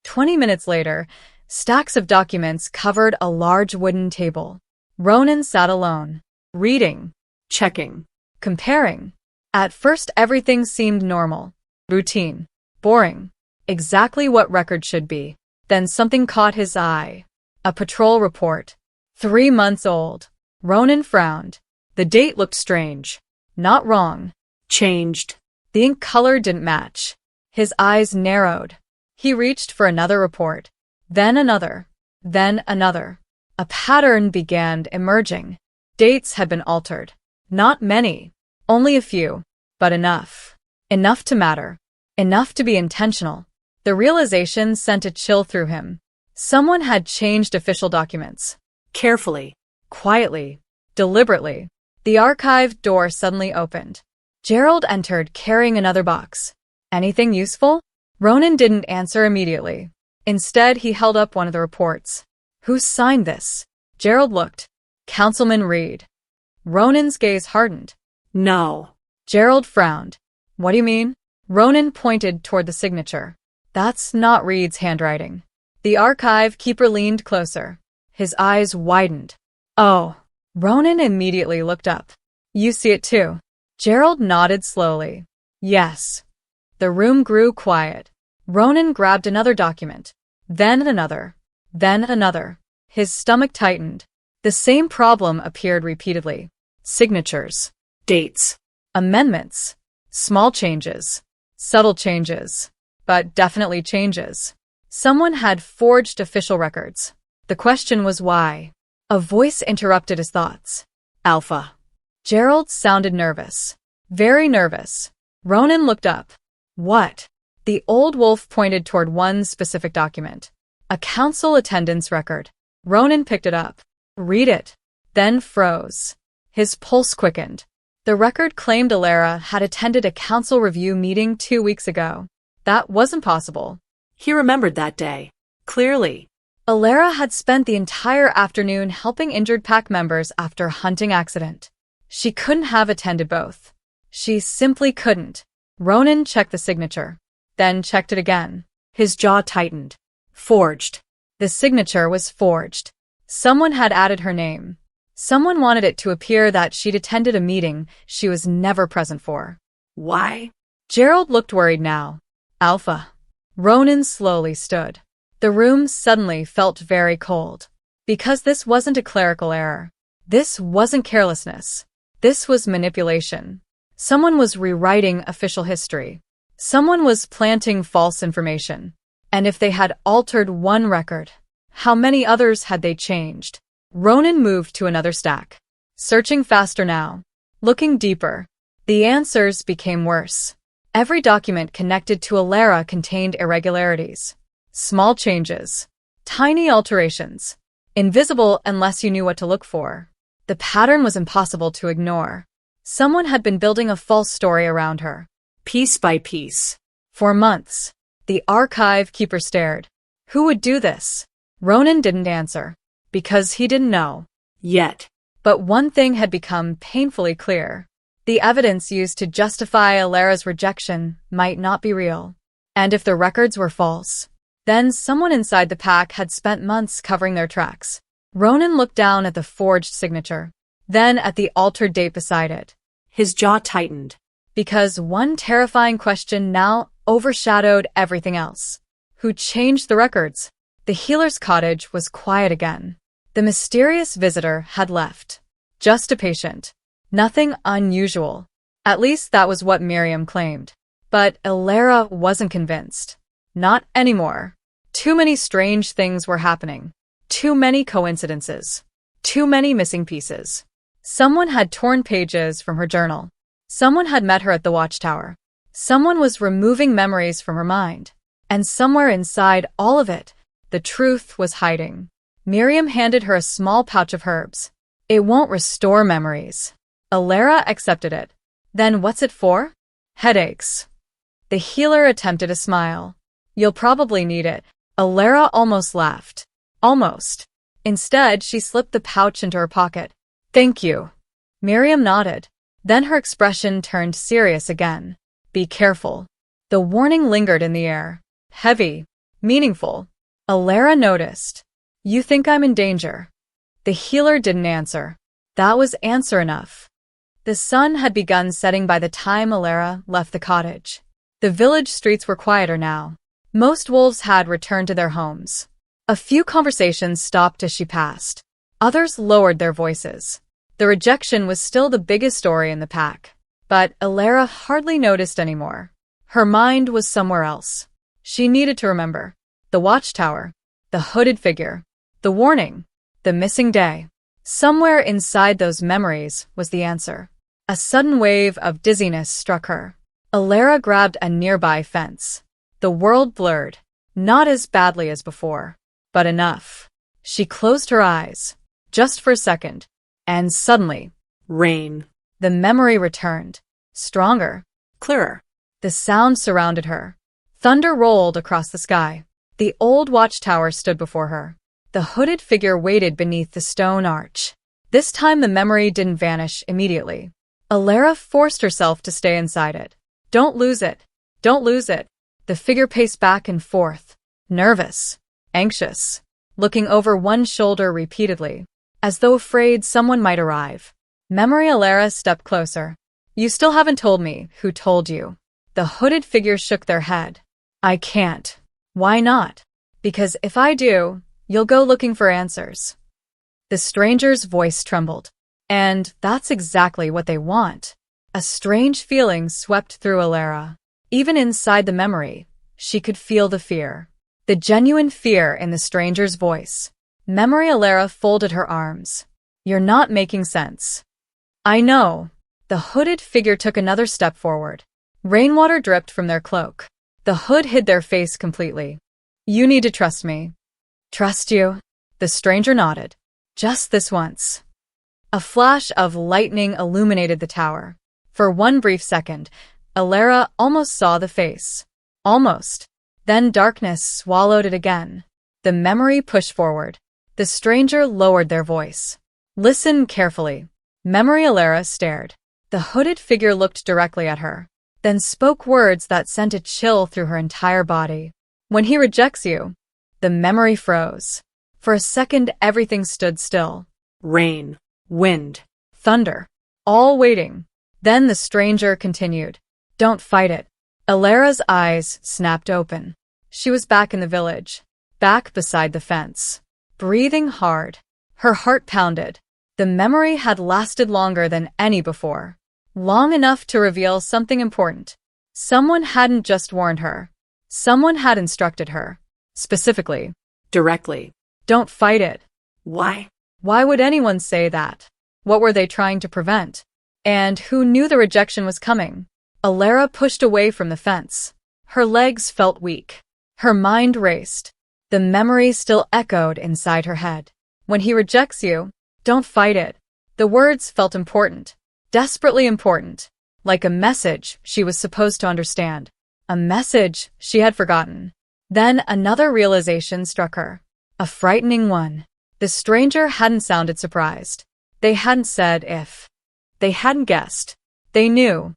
20 minutes later, stacks of documents covered a large wooden table. Ronan sat alone. Reading. Checking. Comparing. At first everything seemed normal. Routine. Boring. Exactly what record should be. Then something caught his eye. A patrol report. 3 months old. Ronan frowned. The date looked strange. Not wrong. Changed. The ink color didn't match. His eyes narrowed. He reached for another report. Then another. Then another. A pattern began emerging. Dates had been altered. Not many. Only a few. But enough. Enough to matter. Enough to be intentional. The realization sent a chill through him. Someone had changed official documents. Carefully. Quietly. Deliberately. The archive door suddenly opened. Gerald entered carrying another box. Anything useful? Ronan didn't answer immediately. Instead, he held up one of the reports. Who signed this? Gerald looked. Councilman Reed. Ronan's gaze hardened. No. Gerald frowned. What do you mean? Ronan pointed toward the signature. That's not Reed's handwriting. The archive keeper leaned closer. His eyes widened. Oh. Ronan immediately looked up. You see it too? Gerald nodded slowly. Yes. The room grew quiet. Ronan grabbed another document. Then another. Then another. His stomach tightened. The same problem appeared repeatedly. Signatures. Dates. Amendments. Small changes. Subtle changes. But definitely changes. Someone had forged official records. The question was why. A voice interrupted his thoughts. Alpha. Gerald sounded nervous. Very nervous. Ronan looked up. What? The old wolf pointed toward one specific document. A council attendance record. Ronan picked it up. Read it. Then froze. His pulse quickened. The record claimed Elara had attended a council review meeting 2 weeks ago. That wasn't possible. He remembered that day. Clearly. Elara had spent the entire afternoon helping injured pack members after a hunting accident. She couldn't have attended both. She simply couldn't. Ronan checked the signature. Then checked it again. His jaw tightened. Forged. The signature was forged. Someone had added her name. Someone wanted it to appear that she'd attended a meeting she was never present for. Why? Gerald looked worried now. Alpha. Ronan slowly stood. The room suddenly felt very cold. Because this wasn't a clerical error. This wasn't carelessness. This was manipulation. Someone was rewriting official history. Someone was planting false information. And if they had altered one record, how many others had they changed? Ronan moved to another stack. Searching faster now. Looking deeper. The answers became worse. Every document connected to Elara contained irregularities. Small changes. Tiny alterations. Invisible unless you knew what to look for. The pattern was impossible to ignore. Someone had been building a false story around her. Piece by piece. For months. The archive keeper stared. Who would do this? Ronan didn't answer. Because he didn't know. Yet. But one thing had become painfully clear. The evidence used to justify Elara's rejection might not be real. And if the records were false, then someone inside the pack had spent months covering their tracks. Ronan looked down at the forged signature, then at the altered date beside it. His jaw tightened. Because one terrifying question now overshadowed everything else. Who changed the records? The healer's cottage was quiet again. The mysterious visitor had left. Just a patient. Nothing unusual. At least that was what Miriam claimed. But Elara wasn't convinced. Not anymore. Too many strange things were happening. Too many coincidences. Too many missing pieces. Someone had torn pages from her journal. Someone had met her at the watchtower. Someone was removing memories from her mind. And somewhere inside all of it, the truth was hiding. Miriam handed her a small pouch of herbs. It won't restore memories. Elara accepted it. Then what's it for? Headaches. The healer attempted a smile. You'll probably need it. Elara almost laughed. Almost. Instead, she slipped the pouch into her pocket. Thank you. Miriam nodded. Then her expression turned serious again. Be careful. The warning lingered in the air. Heavy. Meaningful. Elara noticed. You think I'm in danger? The healer didn't answer. That was answer enough. The sun had begun setting by the time Elara left the cottage. The village streets were quieter now. Most wolves had returned to their homes. A few conversations stopped as she passed. Others lowered their voices. The rejection was still the biggest story in the pack. But Elara hardly noticed anymore. Her mind was somewhere else. She needed to remember. The watchtower. The hooded figure. The warning. The missing day. Somewhere inside those memories was the answer. A sudden wave of dizziness struck her. Elara grabbed a nearby fence. The world blurred. Not as badly as before, but enough. She closed her eyes. Just for a second. And suddenly, rain. The memory returned. Stronger. Clearer. The sound surrounded her. Thunder rolled across the sky. The old watchtower stood before her. The hooded figure waited beneath the stone arch. This time the memory didn't vanish immediately. Elara forced herself to stay inside it. Don't lose it. Don't lose it. The figure paced back and forth, nervous, anxious, looking over one shoulder repeatedly, as though afraid someone might arrive. Memory Elara stepped closer. You still haven't told me who told you. The hooded figure shook their head. I can't. Why not? Because if I do, you'll go looking for answers. The stranger's voice trembled. And that's exactly what they want. A strange feeling swept through Elara. Even inside the memory, she could feel the fear. The genuine fear in the stranger's voice. Memory Elara folded her arms. You're not making sense. I know. The hooded figure took another step forward. Rainwater dripped from their cloak. The hood hid their face completely. You need to trust me. Trust you? The stranger nodded. Just this once. A flash of lightning illuminated the tower. For one brief second, Elara almost saw the face. Almost. Then darkness swallowed it again. The memory pushed forward. The stranger lowered their voice. Listen carefully. Memory Elara stared. The hooded figure looked directly at her, then spoke words that sent a chill through her entire body. When he rejects you, the memory froze. For a second, everything stood still. Rain, wind, Thunder. All waiting. Then the stranger continued. Don't fight it. Elara's eyes snapped open. She was back in the village, back beside the fence, breathing hard. Her heart pounded. The memory had lasted longer than any before. Long enough to reveal something important. Someone hadn't just warned her. Someone had instructed her. Specifically. directly. Don't fight it. Why? Why would anyone say that? What were they trying to prevent? And who knew the rejection was coming? Elara pushed away from the fence. Her legs felt weak. Her mind raced. The memory still echoed inside her head. When he rejects you, don't fight it. The words felt important. Desperately important. Like a message she was supposed to understand. A message she had forgotten. Then another realization struck her. A frightening one. The stranger hadn't sounded surprised. They hadn't said if. They hadn't guessed. They knew.